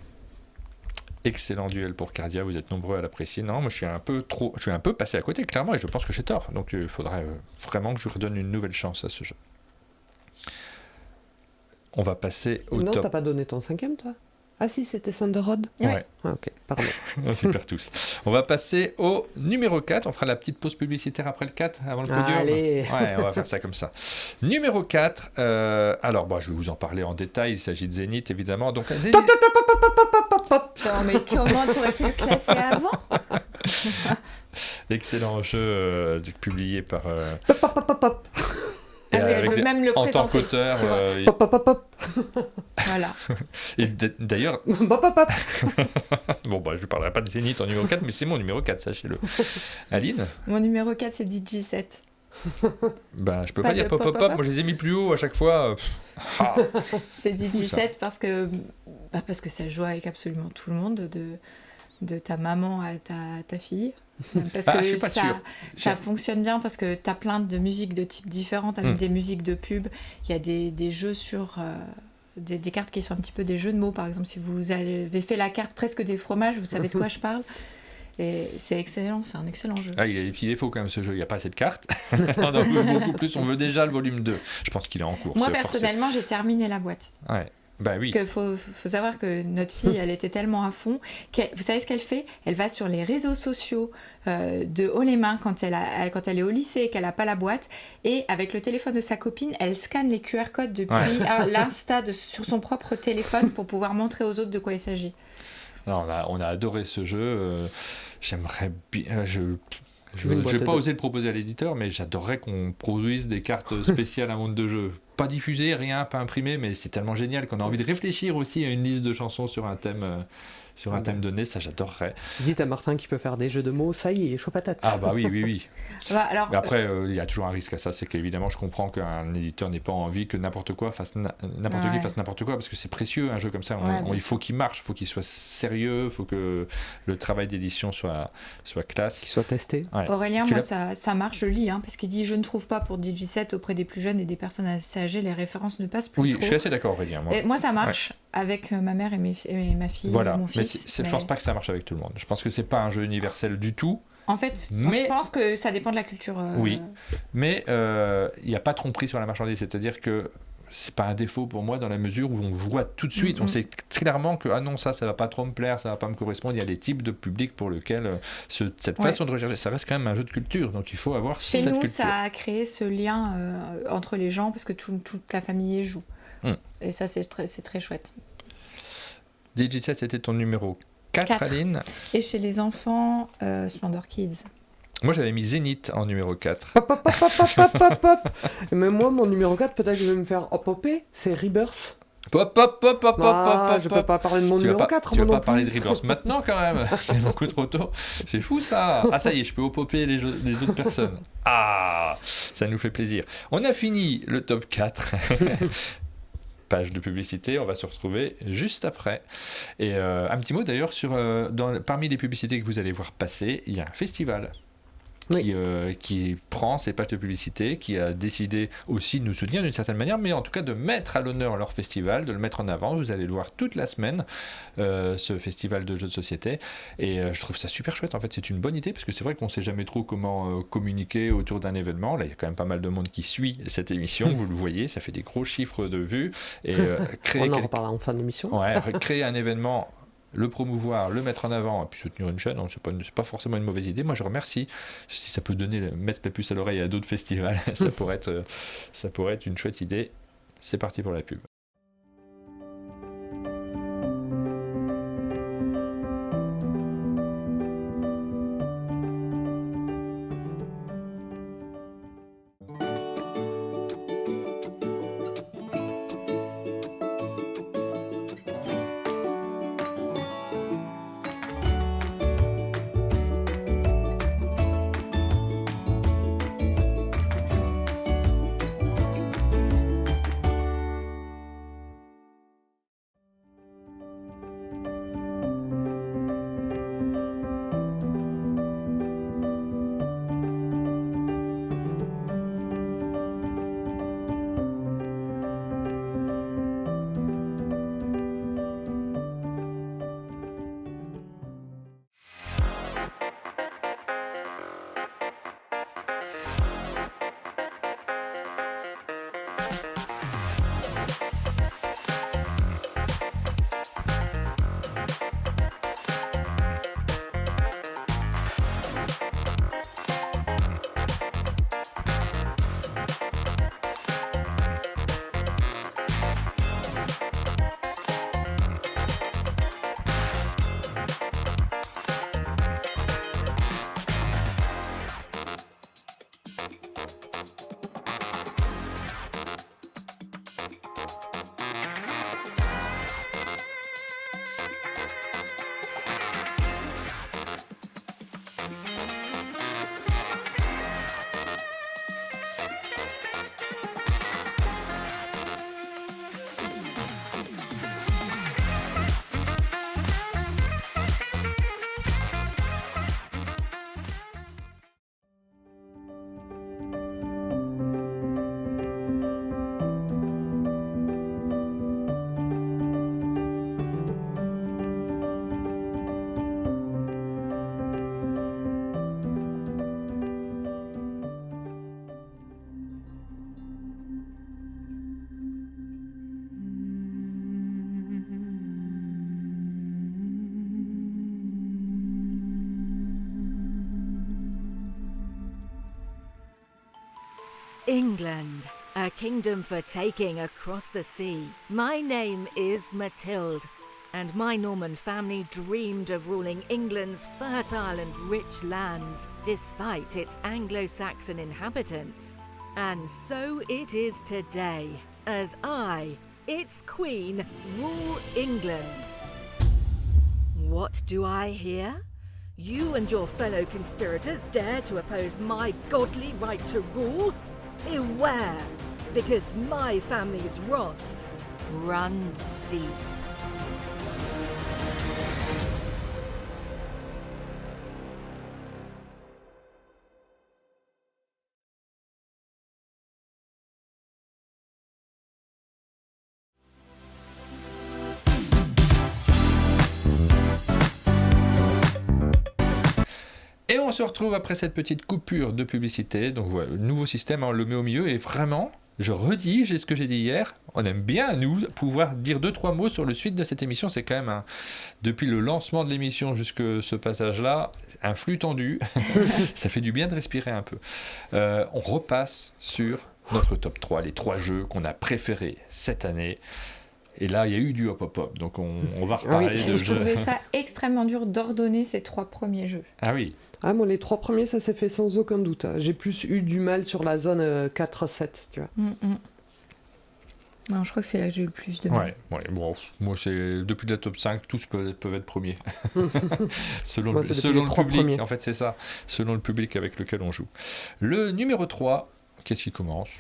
Excellent duel pour Cardia, vous êtes nombreux à l'apprécier. Non, moi je suis un peu passé à côté, clairement, et je pense que j'ai tort. Donc il faudrait vraiment que je redonne une nouvelle chance à ce jeu. On va passer au
Non,
top.
t'as pas donné ton 5e, toi? Ah si, c'était Thunder Road.
Ouais.
Ah, ok, pardon.
Super tous. On va passer au numéro 4. On fera la petite pause publicitaire après le 4, avant le podium.
Allez.
Ouais, on va faire ça comme ça. Numéro 4. Alors, je vais vous en parler en détail. Il s'agit de Zénith, évidemment. Donc, Zénith...
Non, mais comment tu aurais pu le classer avant?
Excellent jeu publié par...
Ah oui, elle veut même le
en tant
présenter,
qu'auteur.
tu vois.
Pop, pop, pop, pop.
Voilà.
Et d'ailleurs,
Pop, pop, pop.
bon, je ne parlerai pas de Zénith en numéro 4, mais c'est mon numéro 4, sachez-le. Aline?
Mon numéro 4, c'est DJ7.
Je peux
Pas
pas dire
de
pop, pop, pop. Moi, je les ai mis plus haut à chaque fois. Ah.
C'est
fou, ça.
DJ7 parce que ça joue avec absolument tout le monde, de ta maman à ta fille. Parce
Je
que
suis pas sûr.
ça fonctionne bien parce que tu as plein de musiques de types différents, avec des musiques de pub, il y a des jeux sur des cartes qui sont un petit peu des jeux de mots. Par exemple, si vous avez fait la carte presque des fromages, vous savez de quoi je parle. Et c'est excellent, c'est un excellent jeu.
Ah, il a des petits défauts quand même ce jeu, il n'y a pas assez de cartes. On en veut beaucoup plus, on veut déjà le volume 2. Je pense qu'il est en cours.
Moi,
c'est forcé.
personnellement, j'ai terminé la boîte.
Ouais. Oui.
Parce qu'il faut savoir que notre fille, elle était tellement à fond. Vous savez ce qu'elle fait? Elle va sur les réseaux sociaux de haut les mains quand elle est au lycée et qu'elle n'a pas la boîte. Et avec le téléphone de sa copine, elle scanne les QR codes depuis l'Insta sur son propre téléphone pour pouvoir montrer aux autres de quoi il s'agit.
Non, on a adoré ce jeu. J'aimerais bien... Je
Une
n'ai
boîte
pas
de-
osé le proposer à l'éditeur, mais j'adorerais qu'on produise des cartes spéciales à monde de jeu. Pas diffusées, rien, pas imprimées, mais c'est tellement génial qu'on a envie de réfléchir aussi à une liste de chansons sur un thème, thème donné. Ça, j'adorerais.
Dites à Martin qu'il peut faire des jeux de mots, ça y est, chaud patate.
Ah oui.
Alors,
Mais après, il y a toujours un risque à ça, c'est qu'évidemment, je comprends qu'un éditeur n'ait pas envie que n'importe qui fasse n'importe quoi, parce que c'est précieux, un jeu comme ça. Il faut qu'il marche, il faut qu'il soit sérieux, il faut que le travail d'édition soit classe.
Qu'il soit testé.
Ouais.
Aurélien, moi, ça marche, je lis, parce qu'il dit « Je ne trouve pas pour DJ7 auprès des plus jeunes et des personnes assez âgées, les références ne passent plus
Oui,
trop. »
je suis assez d'accord, Aurélien.
Moi, ça marche avec ma mère et ma fille,
Voilà,
mon
mais
fils.
je pense pas que ça marche avec tout le monde. Je pense que c'est pas un jeu universel du tout.
En fait,
Mais-
je pense que ça dépend de la culture.
Oui, mais il n'y a pas de tromperie sur la marchandise, c'est-à-dire que c'est pas un défaut pour moi dans la mesure où on voit tout de suite, on sait clairement que non, ça va pas trop me plaire, ça va pas me correspondre. Il y a des types de publics pour lesquels cette façon de rechercher, ça reste quand même un jeu de culture, donc il faut avoir
Chez
cette
nous,
culture.
ça a créé ce lien entre les gens parce que toute la famille y joue. Et ça, c'est très chouette.
DJ7, c'était ton numéro 4,
4.
Aline.
Et chez les enfants, Splendor Kids.
Moi, j'avais mis Zénith en numéro 4.
Pop, pop, pop, pop, pop, pop, pop. Mais moi, mon numéro 4, peut-être que je vais me faire hop-hopper, c'est Rebirth.
Pop, pop, pop, pop,
Ah,
pop,
je
pop.
peux pas parler de mon
Tu vas
numéro
pas,
4,
tu vas
moi
pas
non
parler de
plus.
Rebirth maintenant quand même. C'est beaucoup trop tôt. C'est fou ça. Ah ça y est, je peux popper les autres personnes. Ah, ça nous fait plaisir. On a fini le top 4. Page de publicité, on va se retrouver juste après. Et un petit mot d'ailleurs sur parmi les publicités que vous allez voir passer, il y a un festival.
Oui.
Qui prend ces pages de publicité, qui a décidé aussi de nous soutenir d'une certaine manière, mais en tout cas de mettre à l'honneur leur festival, de le mettre en avant. Vous allez le voir toute la semaine, ce festival de jeux de société. Et je trouve ça super chouette. En fait, c'est une bonne idée, parce que c'est vrai qu'on ne sait jamais trop comment communiquer autour d'un événement. Là, il y a quand même pas mal de monde qui suit cette émission. Vous le voyez, ça fait des gros chiffres de vues. Et
On en reparlera en fin d'émission.
Ouais, créer un événement, le promouvoir, le mettre en avant, et puis soutenir une chaîne, c'est pas forcément une mauvaise idée. Moi, je remercie. Si ça peut mettre la puce à l'oreille à d'autres festivals, ça pourrait être une chouette idée. C'est parti pour la pub.
England, a kingdom for taking across the sea. My name is Matilde, and my Norman family dreamed of ruling England's fertile and rich lands, despite its Anglo-Saxon inhabitants. And so it is today, as I, its queen, rule England. What do I hear? You and your fellow conspirators dare to oppose my godly right to rule? Beware, because my family's wrath runs deep.
Et on se retrouve après cette petite coupure de publicité. Donc voilà, nouveau système, on le met au milieu. Et vraiment, je redis ce que j'ai dit hier, on aime bien, nous, pouvoir dire 2-3 mots sur le suite de cette émission. C'est quand même, depuis le lancement de l'émission jusqu'à ce passage-là, un flux tendu. Ça fait du bien de respirer un peu. On repasse sur notre top 3, les 3 jeux qu'on a préférés cette année. Et là, il y a eu du hop-hop-hop, donc on va reparler de
jeux. Je trouvais ça extrêmement dur d'ordonner ces 3 premiers jeux.
Ah oui.
Ah, moi, les 3 premiers, ça s'est fait sans aucun doute. J'ai plus eu du mal sur la zone 4-7, tu vois.
Non, je crois que c'est là que j'ai eu le plus de mal.
Ouais, bon, moi, c'est depuis la top 5, tous peuvent être premiers. selon le public, premiers. En fait, c'est ça. Selon le public avec lequel on joue. Le numéro 3, qu'est-ce qui commence ?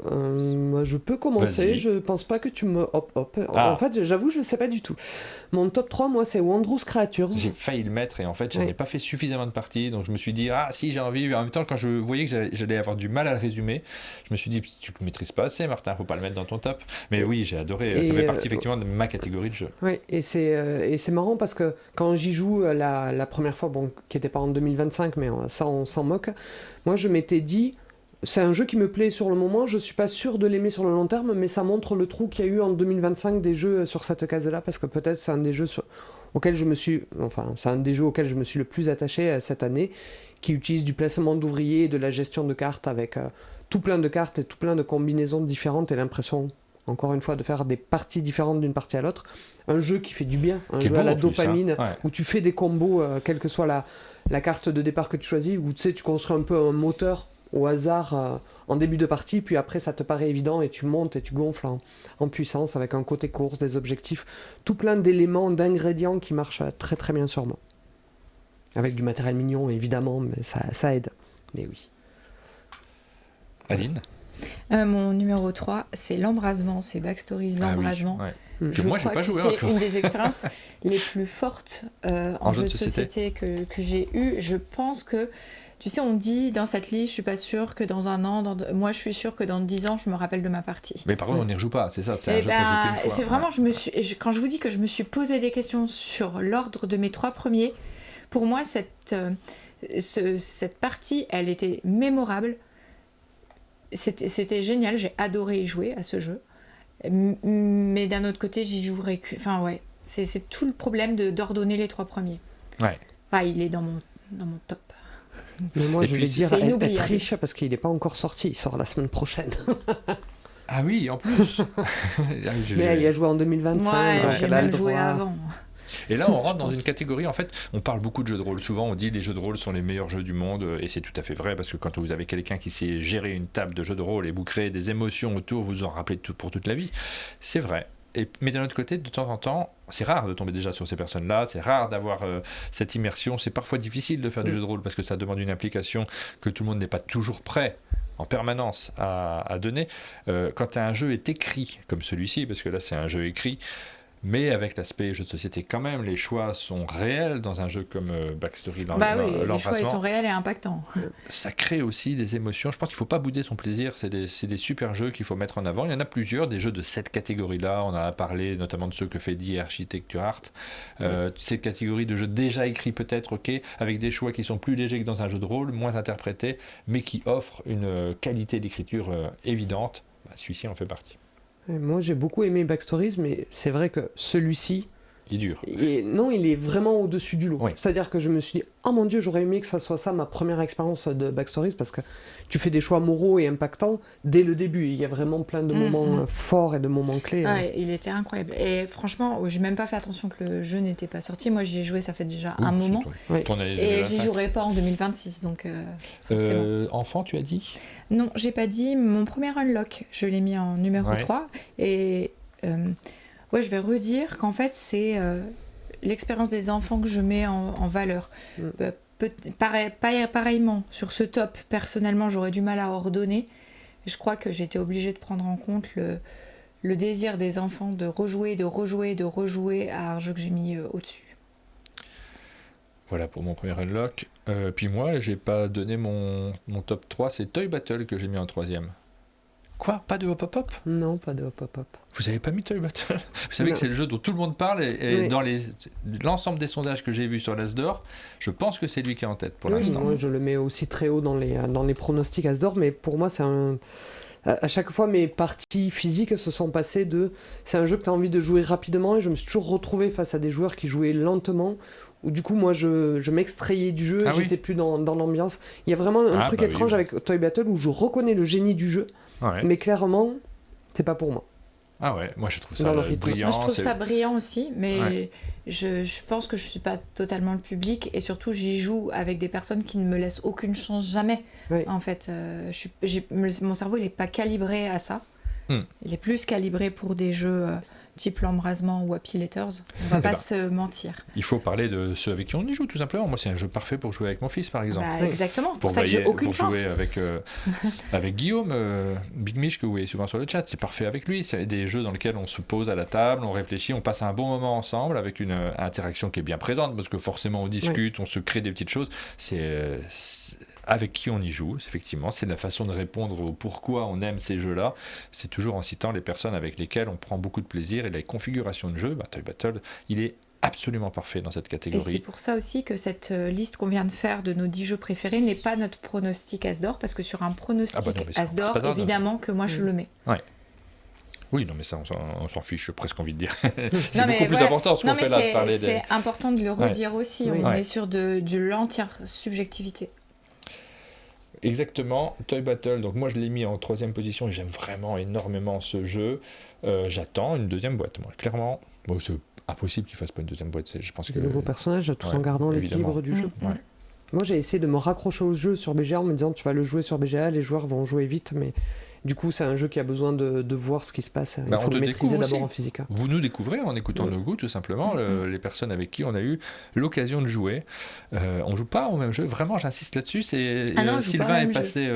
Je peux commencer.
Vas-y.
Je pense pas que tu me hop. En fait, j'avoue, je sais pas du tout. Mon top 3, moi, c'est Wondrous Creatures.
J'ai failli le mettre et en fait, je n'ai pas fait suffisamment de parties. Donc, je me suis dit, si, j'ai envie. En même temps, quand je voyais que j'allais avoir du mal à le résumer, je me suis dit, tu le maîtrises pas assez, Martin, faut pas le mettre dans ton top. Mais oui, j'ai adoré. Ça fait partie effectivement de ma catégorie de jeu.
Oui, et c'est marrant parce que quand j'y joue la première fois, qui n'était pas en 2025, mais ça, on s'en moque, moi, je m'étais dit. C'est un jeu qui me plaît sur le moment, je suis pas sûr de l'aimer sur le long terme, mais ça montre le trou qu'il y a eu en 2025 des jeux sur cette case-là, parce que peut-être c'est un des jeux auxquels je me suis le plus attaché cette année, qui utilise du placement d'ouvriers et de la gestion de cartes avec tout plein de cartes et tout plein de combinaisons différentes et l'impression, encore une fois, de faire des parties différentes d'une partie à l'autre. Un jeu qui fait du bien, un jeu à la dopamine, où tu fais des combos, quelle que soit la carte de départ que tu choisis, où tu construis un peu un moteur au hasard en début de partie, puis après ça te paraît évident et tu montes et tu gonfles en puissance avec un côté course, des objectifs, tout plein d'éléments, d'ingrédients qui marchent très très bien sur moi. Avec du matériel mignon évidemment, mais ça aide. Mais oui.
Aline ?
Mon numéro 3, c'est l'embrasement, c'est Backstories l'embrasement.
Que moi, j'ai pas joué encore.
C'est une des expériences les plus fortes en jeu de société que j'ai eu. Je pense que tu sais, on dit dans cette liste, je suis pas sûre que dans un an, moi je suis sûre que dans 10 ans, je me rappelle de ma partie.
Mais par contre, on n'y rejoue pas, c'est ça, c'est un jeu qu'on joue qu'une fois.
C'est vraiment, quand je vous dis que je me suis posé des questions sur l'ordre de mes 3 premiers, pour moi, cette partie, elle était mémorable. C'était génial, j'ai adoré y jouer à ce jeu. Mais d'un autre côté, j'y jouerai que... Enfin, ouais, c'est tout le problème d'ordonner les 3 premiers.
Ouais.
Enfin, il est dans mon top.
Mais moi, je vais dire, être riche parce qu'il n'est pas encore sorti, il sort la semaine prochaine.
Ah oui, en plus.
Mais elle y a joué en 2025.
Ouais, j'ai même joué avant.
Et là, on rentre dans une catégorie, en fait, on parle beaucoup de jeux de rôle. Souvent, on dit les jeux de rôle sont les meilleurs jeux du monde, et c'est tout à fait vrai, parce que quand vous avez quelqu'un qui sait gérer une table de jeux de rôle et vous créez des émotions autour, vous en rappelez pour toute la vie, c'est vrai. Mais d'un autre côté, de temps en temps, c'est rare de tomber déjà sur ces personnes-là, c'est rare d'avoir cette immersion, c'est parfois difficile de faire du jeu de rôle parce que ça demande une implication que tout le monde n'est pas toujours prêt en permanence à donner. Quand un jeu est écrit comme celui-ci, parce que là c'est un jeu écrit, mais avec l'aspect jeu de société quand même, les choix sont réels dans un jeu comme Backstory
l'embrasement. Les choix ils sont réels et impactants.
Ça crée aussi des émotions. Je pense qu'il ne faut pas bouder son plaisir. C'est des super jeux qu'il faut mettre en avant. Il y en a plusieurs, des jeux de cette catégorie-là. On a parlé notamment de ceux que fait Die Architecture Art. Cette catégorie de jeux déjà écrits peut-être, avec des choix qui sont plus légers que dans un jeu de rôle, moins interprétés, mais qui offrent une qualité d'écriture évidente. Celui-ci en fait partie.
Moi, j'ai beaucoup aimé Backstories, mais c'est vrai que celui-ci,
Il est dur.
Et non, il est vraiment au-dessus du lot.
Oui.
C'est-à-dire que je me suis dit, oh mon Dieu, j'aurais aimé que ça soit ça ma première expérience de Backstories, parce que tu fais des choix moraux et impactants dès le début. Il y a vraiment plein de moments forts et de moments clés.
Il était incroyable. Et franchement, j'ai même pas fait attention que le jeu n'était pas sorti. Moi, j'y ai joué, ça fait déjà un moment. Et j'y jouerai pas en 2026, donc forcément.
Enfant, tu as dit ?
Non, j'ai pas dit. Mon premier unlock, je l'ai mis en numéro 3. Et je vais redire qu'en fait, c'est l'expérience des enfants que je mets en valeur. Pareillement, sur ce top, personnellement, j'aurais du mal à ordonner. Je crois que j'ai été obligée de prendre en compte le désir des enfants de rejouer à un jeu que j'ai mis au-dessus.
Voilà pour mon premier unlock. Puis moi, j'ai pas donné mon top 3, c'est Toy Battle que j'ai mis en 3e. Quoi ? Pas de hop-hop ?
Non, pas de hop-hop.
Vous avez pas mis Toy Battle ? Vous savez que c'est le jeu dont tout le monde parle et dans l'ensemble des sondages que j'ai vus sur l'As d'Or, je pense que c'est lui qui est en tête pour l'instant.
Moi, je le mets aussi très haut dans les pronostics As d'Or, mais pour moi, c'est un... À chaque fois, mes parties physiques se sont passées de... C'est un jeu que tu as envie de jouer rapidement, et je me suis toujours retrouvé face à des joueurs qui jouaient lentement, où du coup, moi, je m'extrayais du jeu, j'étais plus dans l'ambiance. Il y a vraiment un truc étrange avec Toy Battle où je reconnais le génie du jeu, mais clairement, c'est pas pour moi.
Ah ouais, moi je trouve ça brillant.
Moi je trouve ça brillant aussi, mais je pense que je suis pas totalement le public, et surtout j'y joue avec des personnes qui ne me laissent aucune chance jamais. En fait, mon cerveau il est pas calibré à ça. Il est plus calibré pour des jeux type l'embrasement ou Happy Letters. On va pas se mentir.
Il faut parler de ceux avec qui on y joue tout simplement. Moi c'est un jeu parfait pour jouer avec mon fils par exemple.
Exactement, pour ça que j'ai aucune chance.
Pour jouer avec Guillaume, Big Mich que vous voyez souvent sur le chat, c'est parfait avec lui. C'est des jeux dans lesquels on se pose à la table, on réfléchit, on passe un bon moment ensemble avec une interaction qui est bien présente parce que forcément on discute, on se crée des petites choses. C'est avec qui on y joue, effectivement, c'est la façon de répondre au pourquoi on aime ces jeux-là. C'est toujours en citant les personnes avec lesquelles on prend beaucoup de plaisir, et la configuration de jeu, Toy Battle, il est absolument parfait dans cette catégorie.
Et c'est pour ça aussi que cette liste qu'on vient de faire de nos 10 jeux préférés n'est pas notre pronostic As d'Or, parce que sur un pronostic As d'Or, évidemment que moi je le mets.
Ouais. Oui, non, mais ça, on s'en fiche, j'ai presque envie de dire. C'est beaucoup plus important ce qu'on fait là de parler des...
C'est important de le redire aussi, on est sur de l'entière subjectivité.
Exactement, Toy Battle, donc moi je l'ai mis en 3e position et j'aime vraiment énormément ce jeu. J'attends une 2e boîte, moi, clairement. Bon, c'est impossible qu'il fasse pas une 2e boîte, je pense que...
Des nouveaux personnages tout en gardant l'équilibre du jeu. Moi j'ai essayé de me raccrocher au jeu sur BGA en me disant tu vas le jouer sur BGA, les joueurs vont jouer vite, mais du coup c'est un jeu qui a besoin de voir ce qui se passe. Il faut le maîtriser d'abord en physique.
Vous nous découvrez en écoutant nos goûts tout simplement, les personnes avec qui on a eu l'occasion de jouer. On joue pas au même jeu, vraiment j'insiste là-dessus. Sylvain est passé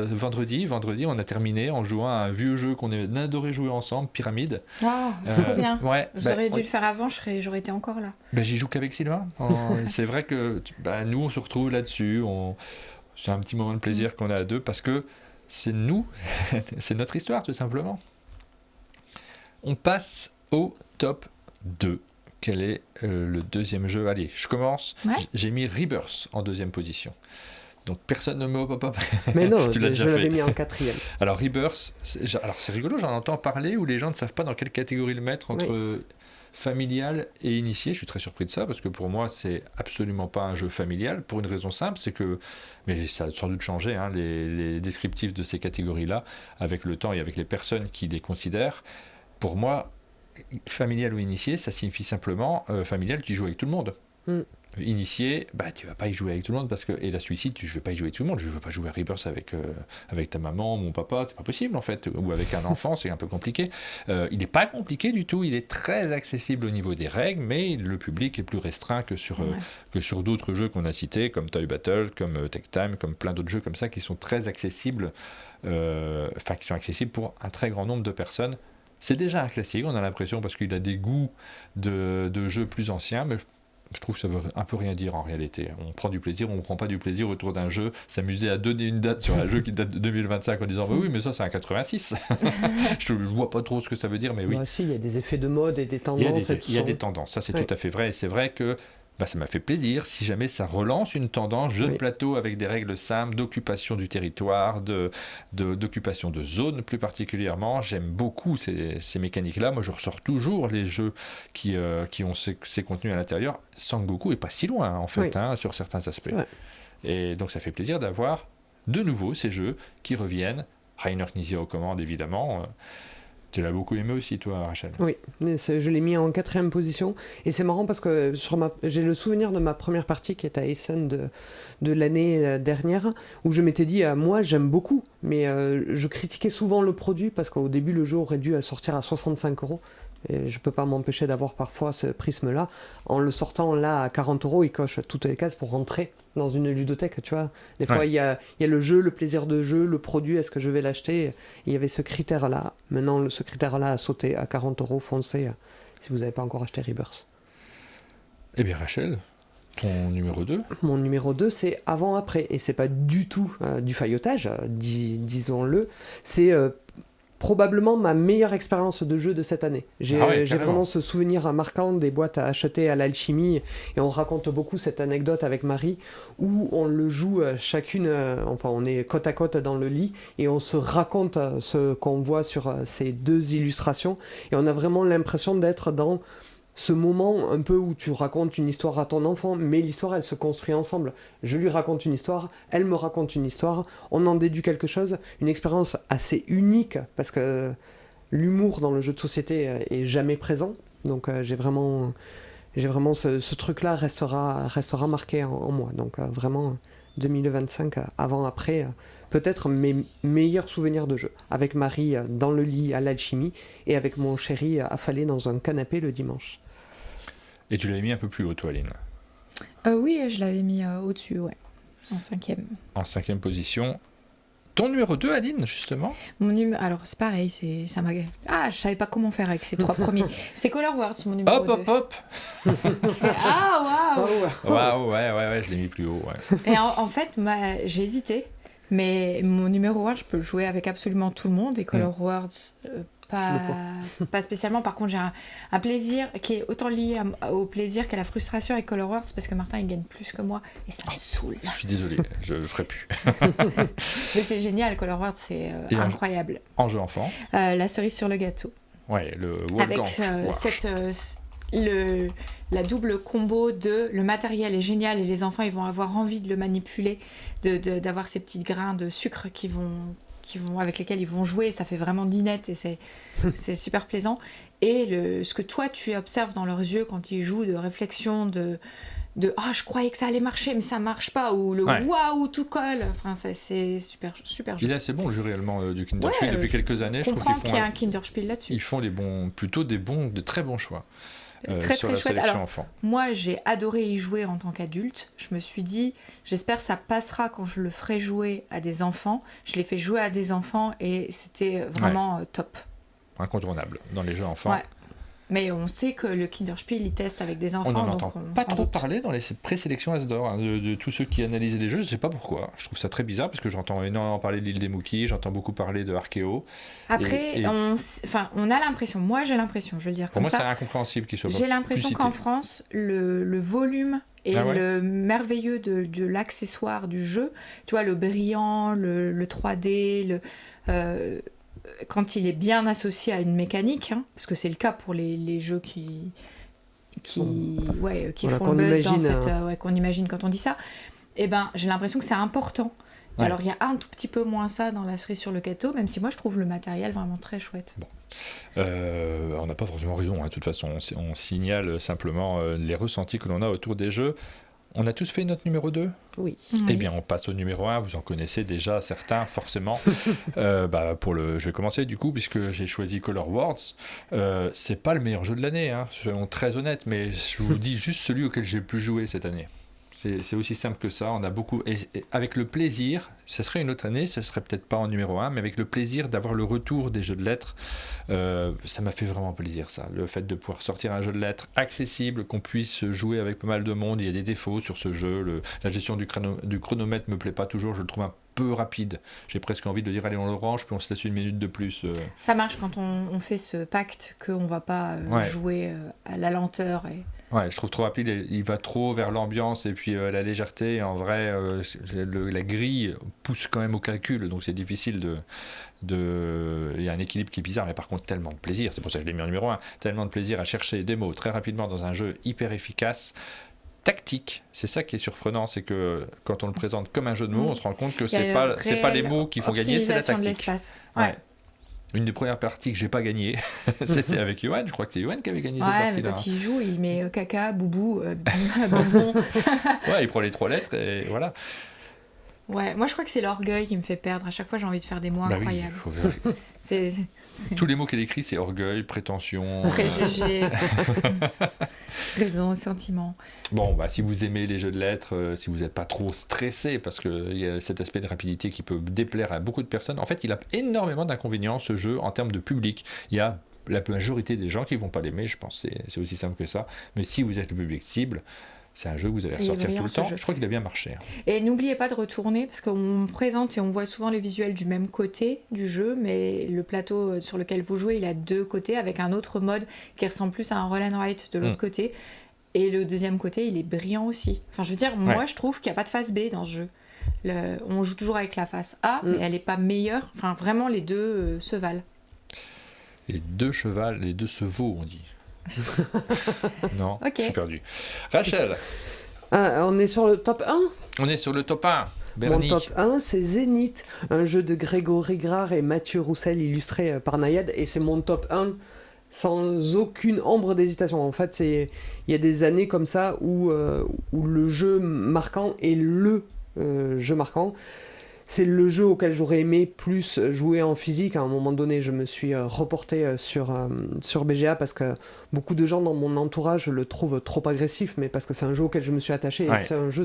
vendredi on a terminé en jouant à un vieux jeu qu'on adorait jouer ensemble, Pyramide.
Trop bien. J'aurais dû le faire avant, j'aurais été encore là.
J'y joue qu'avec Sylvain. C'est vrai que nous on se retrouve là-dessus, c'est un petit moment de plaisir qu'on a à deux parce que c'est nous, c'est notre histoire tout simplement. On passe au top 2. Quel est le deuxième jeu ? Allez, je commence. J'ai mis Rebirth en 2e position. Donc personne ne me hop.
Mais non, je l'avais mis en 4e.
Alors Rebirth, c'est rigolo, j'en entends parler où les gens ne savent pas dans quelle catégorie le mettre entre... familial et initié. Je suis très surpris de ça parce que pour moi c'est absolument pas un jeu familial pour une raison simple, c'est que, mais ça a sans doute changé les descriptifs de ces catégories là avec le temps et avec les personnes qui les considèrent. Pour moi, familial ou initié, ça signifie simplement familial, tu joues avec tout le monde. Initié, tu vas pas y jouer avec tout le monde parce que, et la suicide, je vais pas y jouer avec tout le monde, je veux pas jouer à Rebirth avec ta maman, mon papa, c'est pas possible en fait, ou avec un enfant, c'est un peu compliqué. Il n'est pas compliqué du tout, il est très accessible au niveau des règles, mais le public est plus restreint que sur d'autres jeux qu'on a cités, comme Toy Battle, comme Tech Time, comme plein d'autres jeux comme ça qui sont très accessibles, qui sont accessibles pour un très grand nombre de personnes. C'est déjà un classique, on a l'impression, parce qu'il a des goûts de jeux plus anciens, mais je trouve que ça veut un peu rien dire en réalité. On prend du plaisir, on ne prend pas du plaisir autour d'un jeu. S'amuser à donner une date sur un jeu qui date de 2025 en disant oui, mais ça c'est un 86. Je ne vois pas trop ce que ça veut dire, mais oui.
Si, il y a des effets de mode et des tendances.
Il y a des tendances, ça c'est tout à fait vrai. Et c'est vrai que ça m'a fait plaisir. Si jamais ça relance une tendance, jeu de plateau avec des règles simples, d'occupation du territoire, d'occupation de zone plus particulièrement, j'aime beaucoup ces mécaniques-là. Moi, je ressors toujours les jeux qui ont ces contenus à l'intérieur. Sengoku est pas si loin, en fait, sur certains aspects. Et donc, ça fait plaisir d'avoir de nouveau ces jeux qui reviennent. Reiner Knizia aux commandes, évidemment. Tu l'as beaucoup aimé aussi, toi, Rachel?
Oui, je l'ai mis en 4e position. Et c'est marrant parce que j'ai le souvenir de ma première partie qui est à Essen de l'année dernière, où je m'étais dit, moi j'aime beaucoup, mais je critiquais souvent le produit parce qu'au début le jeu aurait dû sortir à 65€. Et je peux pas m'empêcher d'avoir parfois ce prisme-là. En le sortant là à 40€, il coche toutes les cases pour rentrer dans une ludothèque, tu vois. Des fois, il y a le jeu, le plaisir de jeu, le produit, est-ce que je vais l'acheter? Il y avait ce critère-là. Maintenant, ce critère-là a sauté à 40€, foncez si vous n'avez pas encore acheté Rebirth.
Eh bien, Rachel, ton numéro 2?
Mon numéro 2, c'est avant-après. Et c'est pas du tout du faillotage, disons-le. C'est... probablement ma meilleure expérience de jeu de cette année. J'ai vraiment ce souvenir marquant des boîtes à acheter à l'alchimie, et on raconte beaucoup cette anecdote avec Marie, où on le joue chacune, on est côte à côte dans le lit, et on se raconte ce qu'on voit sur ces 2 illustrations, et on a vraiment l'impression d'être dans ce moment un peu où tu racontes une histoire à ton enfant, mais l'histoire, elle se construit ensemble. Je lui raconte une histoire, elle me raconte une histoire, on en déduit quelque chose, une expérience assez unique, parce que l'humour dans le jeu de société est jamais présent, donc j'ai vraiment ce truc-là restera marqué en moi, donc vraiment 2025, avant-après, peut-être mes meilleurs souvenirs de jeu, avec Marie dans le lit à l'alchimie, et avec mon chéri affalé dans un canapé le dimanche.
Et tu l'avais mis un peu plus haut, toi, Aline?
Oui, je l'avais mis au-dessus, en 5e.
En 5e position. Ton numéro 2, Aline, justement?
Alors, c'est pareil, ça m'a... je savais pas comment faire avec ces 3 premiers. C'est Color Words, mon numéro 2.
Hop
Waouh
Waouh, ouais, je l'ai mis plus haut,
Et en fait, j'ai hésité, mais mon numéro 1, je peux le jouer avec absolument tout le monde, et Color Words... Pas spécialement. Par contre, j'ai un plaisir qui est autant lié au plaisir qu'à la frustration avec Color Words, parce que Martin, il gagne plus que moi et ça me saoule.
Je suis désolé, je ne ferai plus.
Mais c'est génial, Color Words, c'est incroyable.
En jeu enfant.
La cerise sur le gâteau.
Ouais, le Wolfgang.
Avec la double combo de le matériel est génial et les enfants, ils vont avoir envie de le manipuler, d'avoir ces petits grains de sucre avec lesquels ils vont jouer, ça fait vraiment dinette et c'est super plaisant. Et ce que toi tu observes dans leurs yeux quand ils jouent, de réflexion, de je croyais que ça allait marcher mais ça marche pas, ou le waouh tout colle, enfin c'est super super joli.
Il est assez bon le jeu réellement du Kinderspiel depuis quelques années.
Je comprends qu'il y a un Kinderspiel là-dessus.
Ils font de très bons choix.
Très
sur
très
la
chouette.
sélection
Alors,
enfant.
moi j'ai adoré y jouer en tant qu'adulte. Je me suis dit, j'espère que ça passera quand je le ferai jouer à des enfants. Je l'ai fait jouer à des enfants et c'était vraiment top.
Incontournable dans les jeux enfants.
Ouais. Mais on sait que le Kinderspiel, il teste avec des enfants.
On n'en entend pas trop parler dans les présélections Asdor, de tous ceux qui analysent les jeux. Je ne sais pas pourquoi. Je trouve ça très bizarre parce que j'entends énormément parler de l'île des Mookies, j'entends beaucoup parler de Arkeo.
Après, on a l'impression, moi j'ai l'impression, je veux le dire comme ça.
Pour moi, c'est incompréhensible qu'il soit
J'ai l'impression qu'en France, le volume et le merveilleux de l'accessoire du jeu, tu vois, le brillant, le 3D, quand il est bien associé à une mécanique, parce que c'est le cas pour les jeux qui font le buzz qu'on imagine quand on dit ça, j'ai l'impression que c'est important. Ouais. Alors il y a un tout petit peu moins ça dans la cerise sur le gâteau, même si moi je trouve le matériel vraiment très chouette.
Bon. On n'a pas forcément raison, de toute façon, on signale simplement les ressentis que l'on a autour des jeux. On a tous fait notre numéro 2 ?
Oui.
Eh bien, on passe au numéro 1. Vous en connaissez déjà certains, forcément. Je vais commencer, du coup, puisque j'ai choisi Color Words. C'est pas le meilleur jeu de l'année, soyons très honnêtes, mais je vous dis juste celui auquel j'ai le plus joué cette année. C'est aussi simple que ça. On a beaucoup... Et avec le plaisir, ce serait une autre année, ce serait peut-être pas en numéro 1, mais avec le plaisir d'avoir le retour des jeux de lettres, ça m'a fait vraiment plaisir, ça. Le fait de pouvoir sortir un jeu de lettres accessible, qu'on puisse jouer avec pas mal de monde. Il y a des défauts sur ce jeu. La gestion du chronomètre me plaît pas toujours. Je le trouve peu rapide. J'ai presque envie de dire allez, on le range, puis on se laisse une minute de plus.
Ça marche quand on fait ce pacte qu'on ne va pas jouer à la lenteur.
Ouais, je trouve trop rapide, il va trop vers l'ambiance et puis la légèreté. Et en vrai, la grille pousse quand même au calcul, donc c'est difficile il y a un équilibre qui est bizarre, mais par contre tellement de plaisir, c'est pour ça que je l'ai mis en numéro 1, tellement de plaisir à chercher des mots très rapidement dans un jeu hyper efficace, tactique. C'est ça qui est surprenant, c'est que quand on le présente comme un jeu de mots, on se rend compte que c'est pas les mots qui font gagner, c'est la tactique.
De l'espace.
Ouais. Une des premières parties que j'ai pas gagnées, c'était avec Yoann. Je crois que c'est Yoann qui avait gagné cette partie-là.
Ouais, quand il joue, il met caca, boubou, bonbon.
Ouais, il prend les 3 lettres et voilà.
Ouais, moi je crois que c'est l'orgueil qui me fait perdre. À chaque fois, j'ai envie de faire des mots incroyables.
Oui,
c'est...
Tous les mots qu'elle écrit, c'est orgueil, prétention,
préjugé, raison, sentiment.
Bon, bah, si vous aimez les jeux de lettres, si vous n'êtes pas trop stressé, parce qu'il y a cet aspect de rapidité qui peut déplaire à beaucoup de personnes. En fait, il a énormément d'inconvénients, ce jeu, en termes de public. Il y a la majorité des gens qui ne vont pas l'aimer, je pense. C'est aussi simple que ça. Mais si vous êtes le public cible, c'est un jeu que vous allez ressortir tout le temps. Je crois qu'il a bien marché.
Et n'oubliez pas de retourner, parce qu'on présente et on voit souvent les visuels du même côté du jeu, mais le plateau sur lequel vous jouez, il a 2 côtés, avec un autre mode qui ressemble plus à un roll and write de l'autre côté. Et le deuxième côté, il est brillant aussi. Enfin, je veux dire, moi, je trouve qu'il n'y a pas de face B dans ce jeu. On joue toujours avec la face A, mais elle n'est pas meilleure. Enfin, vraiment, les deux se valent.
Les 2 chevals, les 2 se vaut, on dit. Non,
okay.
Je suis perdu. Rachel.
On est sur le top 1.
On est sur le top 1. Bernie.
Mon top 1, c'est Zénith, un jeu de Grégory Grard et Mathieu Roussel illustré par Nayad, et c'est mon top 1 sans aucune ombre d'hésitation. En fait, il y a des années comme ça où le jeu marquant est le jeu marquant. C'est le jeu auquel j'aurais aimé plus jouer en physique. À un moment donné, je me suis reporté sur BGA parce que beaucoup de gens dans mon entourage le trouvent trop agressif, mais parce que c'est un jeu auquel je me suis attaché. Et c'est un jeu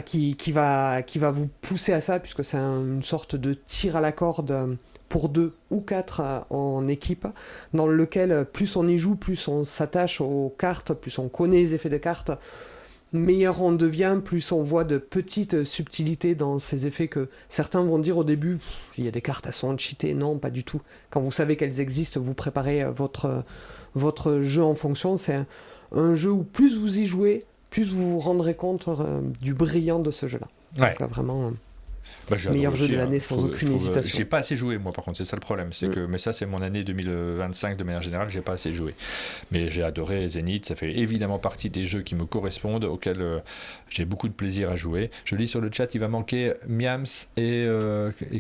qui va vous pousser à ça, puisque c'est une sorte de tir à la corde pour 2 ou 4 en équipe, dans lequel plus on y joue, plus on s'attache aux cartes, plus on connaît les effets de cartes, meilleur on devient, plus on voit de petites subtilités dans ces effets que certains vont dire au début, il y a des cartes, elles sont cheatées. Non, pas du tout. Quand vous savez qu'elles existent, vous préparez votre jeu en fonction. C'est un jeu où plus vous y jouez, plus vous vous rendrez compte du brillant de ce jeu-là.
Ouais.
Donc vraiment... meilleur jeu de l'année sans aucune hésitation.
J'ai pas assez joué moi, par contre, c'est ça le problème, c'est que, mais ça c'est mon année 2025 de manière générale, j'ai pas assez joué, mais j'ai adoré Zénith, ça fait évidemment partie des jeux qui me correspondent, auxquels j'ai beaucoup de plaisir à jouer. Je lis sur le chat, il va manquer Miams et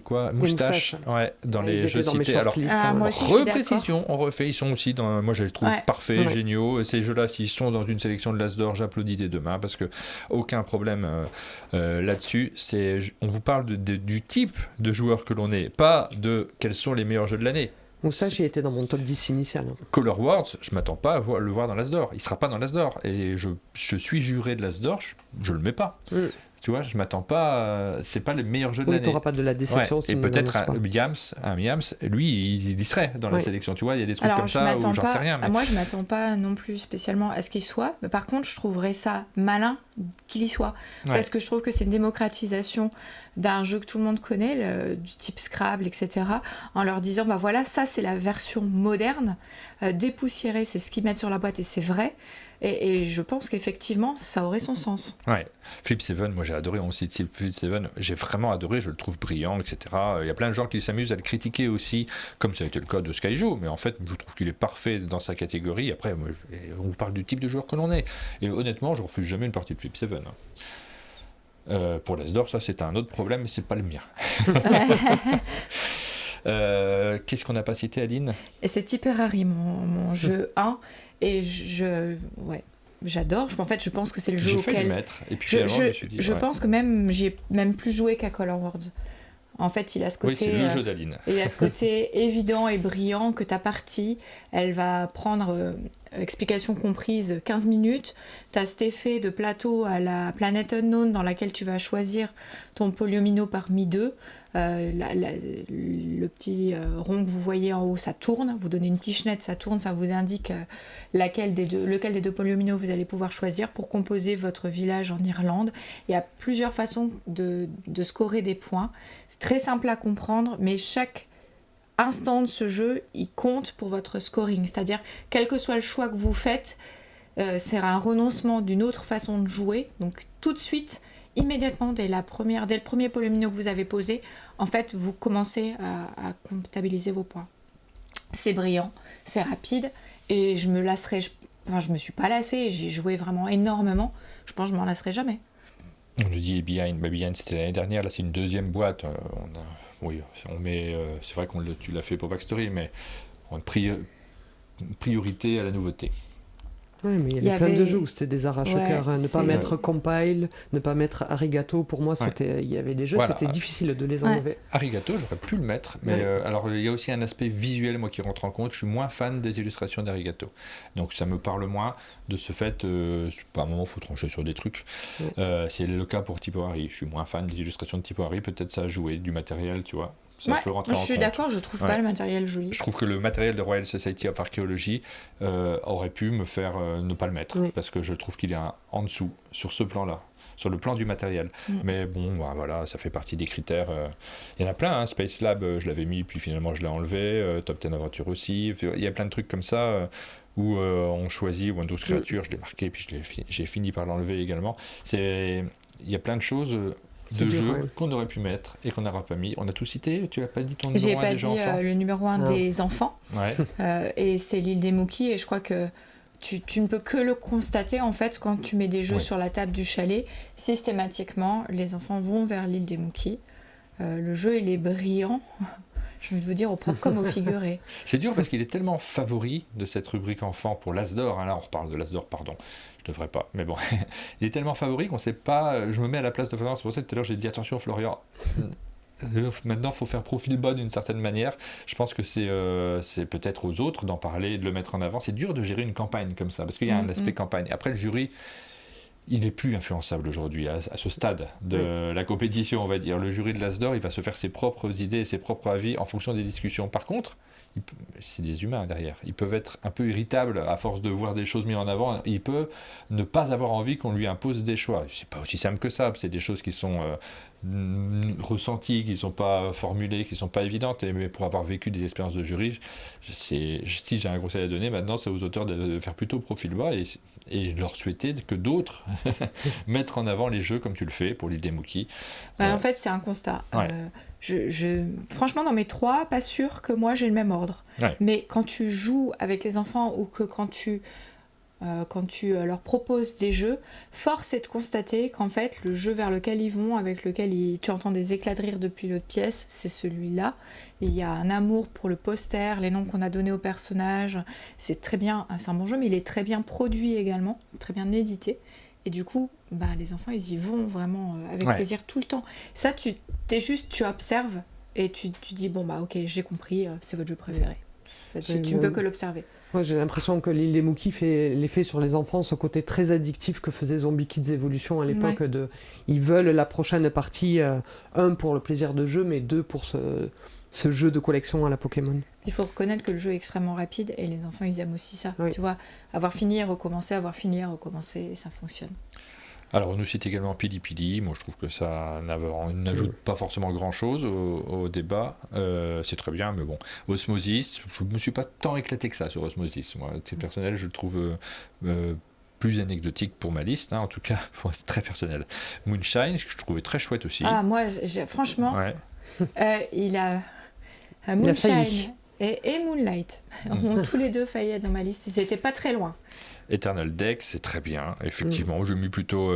quoi, Moustache, ouais, dans les jeux cités. Alors reprécision, on refait, ils sont aussi dans, moi je les trouve parfaits, géniaux. Ces jeux-là, s'ils sont dans une sélection de l'As d'Or, j'applaudis des 2 mains, parce que aucun problème là-dessus. On vous parle du type de joueur que l'on est, pas de quels sont les meilleurs jeux de l'année.
Moustache, il était dans mon top 10 initial.
Color Words, je m'attends pas à le voir dans l'As d'Or. Il sera pas dans l'As d'Or. Et je suis juré de l'As d'Or, je le mets pas. Tu vois, je m'attends pas. C'est pas les meilleurs jeux de l'année.
Tu n'auras pas de la déception.
Et peut-être un Miams, lui, il y serait dans la sélection. Tu vois, il y a des trucs comme ça où j'en sais rien. Mais...
Moi, je m'attends pas non plus spécialement à ce qu'il soit. Mais par contre, je trouverais ça malin qu'il y soit. Parce que je trouve que c'est une démocratisation d'un jeu que tout le monde connaît, du type Scrabble, etc. En leur disant, bah voilà, ça c'est la version moderne. Dépoussiérée, c'est ce qu'ils mettent sur la boîte et c'est vrai. Et je pense qu'effectivement, ça aurait son sens.
Ouais. Flip 7, moi j'ai adoré aussi Flip 7. J'ai vraiment adoré, je le trouve brillant, etc. Il y a plein de gens qui s'amusent à le critiquer aussi, comme ça a été le cas de Skyjo. Mais en fait, je trouve qu'il est parfait dans sa catégorie. Après, moi, on vous parle du type de joueur que l'on est. Et honnêtement, je refuse jamais une partie de Flip 7. Pour l'As d'Or, ça c'est un autre problème, mais c'est pas le mien. Qu'est-ce qu'on n'a pas cité, Aline ?
Et c'est Tipperary, mon jeu 1. Et j'adore. En fait, je pense que c'est le jeu auquel...
J'ai failli le mettre. Et puis finalement, je me suis dit...
Je pense que j'y ai même plus joué qu'à Color Words. En fait, il a ce côté...
Oui, c'est le jeu d'Aline.
Il a ce côté évident et brillant que ta partie, elle va prendre explication comprise 15 minutes. Tu as cet effet de plateau à la Planet Unknown dans laquelle tu vas choisir ton polyomino parmi deux. Le petit rond que vous voyez en haut, ça tourne. Vous donnez une pichenette, ça tourne, ça vous indique lequel des deux polyomino vous allez pouvoir choisir pour composer votre village en Irlande. Il y a plusieurs façons de scorer des points. C'est très simple à comprendre, mais chaque instant de ce jeu, il compte pour votre scoring. C'est-à-dire, quel que soit le choix que vous faites, c'est un renoncement d'une autre façon de jouer. Donc tout de suite, immédiatement, dès le premier polyomino que vous avez posé, en fait, vous commencez à comptabiliser vos points. C'est brillant, c'est rapide, et je me suis pas lassée, j'ai joué vraiment énormément. Je pense que je m'en lasserai jamais.
Je dis Behind, Behind c'était l'année dernière, là c'est une deuxième boîte. C'est vrai tu l'as fait pour Backstory, mais on priorité à la nouveauté.
Oui, mais il y avait plein de jeux où c'était des arrache-cœur. Ne pas mettre Compile, ne pas mettre Arigato. Pour moi, il y avait des jeux, c'était difficile de les enlever.
Arigato, j'aurais pu le mettre, mais alors il y a aussi un aspect visuel, moi, qui rentre en compte. Je suis moins fan des illustrations d'Arigato. Donc ça me parle moins. De ce fait, à un moment, il faut trancher sur des trucs. C'est le cas pour Tipo Harry. Je suis moins fan des illustrations de Tipo Harry. Peut-être ça a joué, du matériel, tu vois. Ça peut rentrer en compte.
Je suis d'accord, je trouve pas le matériel joli.
Je trouve que le matériel de Royal Society of Archaeology aurait pu me faire ne pas le mettre, parce que je trouve qu'il est en dessous, sur ce plan-là, sur le plan du matériel. Mais bon, voilà, ça fait partie des critères. Il y en a plein, Space Lab, je l'avais mis, puis finalement je l'ai enlevé, Top 10 Aventure aussi. Il y a plein de trucs comme ça où on choisit Windows Creature, je l'ai marqué, puis j'ai fini par l'enlever également. Il y a plein de choses... de jeux qu'on aurait pu mettre et qu'on n'aura pas mis. On a tout cité, tu n'as pas dit ton numéro 1 des enfants ?
J'ai pas dit le numéro 1 des enfants. Et c'est l'île des Mookies, et je crois que tu ne peux que le constater en fait quand tu mets des jeux sur la table du chalet. Systématiquement, les enfants vont vers l'île des Mookies. Le jeu, il est brillant. J'ai envie de vous dire, au propre comme au figuré.
C'est dur parce qu'il est tellement favori de cette rubrique enfant pour l'As d'Or. Là, on reparle de l'As d'Or, pardon. Je devrais pas, mais bon. Il est tellement favori qu'on ne sait pas... Je me mets à la place de Florian. C'est pour ça que tout à l'heure, j'ai dit, attention Florian, maintenant, il faut faire profil bas d'une certaine manière. Je pense que c'est peut-être aux autres d'en parler, de le mettre en avant. C'est dur de gérer une campagne comme ça, parce qu'il y a un aspect campagne. Après, le jury... il n'est plus influençable aujourd'hui, à ce stade de la compétition, on va dire. Le jury de l'As d'Or, il va se faire ses propres idées, ses propres avis en fonction des discussions. Par contre, c'est des humains derrière. Ils peuvent être un peu irritables à force de voir des choses mises en avant. Il peut ne pas avoir envie qu'on lui impose des choix. C'est pas aussi simple que ça. C'est des choses qui sont ressenties, qui ne sont pas formulées, qui ne sont pas évidentes. Mais pour avoir vécu des expériences de jury, si j'ai un conseil à donner maintenant, c'est aux auteurs de faire plutôt profil bas et leur souhaiter que d'autres mettent en avant les jeux comme tu le fais pour l'île des Mookies.
En fait, c'est un constat. Franchement, dans mes 3, pas sûr que moi j'ai le même ordre. Mais quand tu joues avec les enfants ou que quand tu leur proposes des jeux, force est de constater qu'en fait, le jeu vers lequel ils vont, avec lequel tu entends des éclats de rire depuis l'autre pièce, c'est celui-là. Il y a un amour pour le poster, les noms qu'on a donnés aux personnages. C'est très bien, c'est un bon jeu, mais il est très bien produit également, très bien édité. Et du coup, les enfants, ils y vont vraiment avec plaisir tout le temps. Ça, tu observes et tu dis, ok, j'ai compris, c'est votre jeu préféré. Tu ne peux que l'observer.
Moi, j'ai l'impression que l'île des Mookies fait l'effet sur les enfants, ce côté très addictif que faisait Zombie Kids Evolution à l'époque. Ils veulent la prochaine partie, 1 pour le plaisir de jeu, mais 2 pour ce jeu de collection à la Pokémon.
Il faut reconnaître que le jeu est extrêmement rapide et les enfants, ils aiment aussi ça. Tu vois, avoir fini et recommencer, ça fonctionne.
Alors, on nous cite également Pili Pili. Moi, je trouve que ça n'ajoute pas forcément grand-chose au débat. C'est très bien, mais bon. Osmosis, je ne me suis pas tant éclaté que ça sur Osmosis. Moi, c'est personnel, je le trouve plus anecdotique pour ma liste, en tout cas, c'est très personnel. Moonshine, ce que je trouvais très chouette aussi.
Moi, franchement, il a Moonshine et Moonlight ont tous les deux failli être dans ma liste. Ils n'étaient pas très loin.
Eternal Deck, c'est très bien, effectivement. Je mets plutôt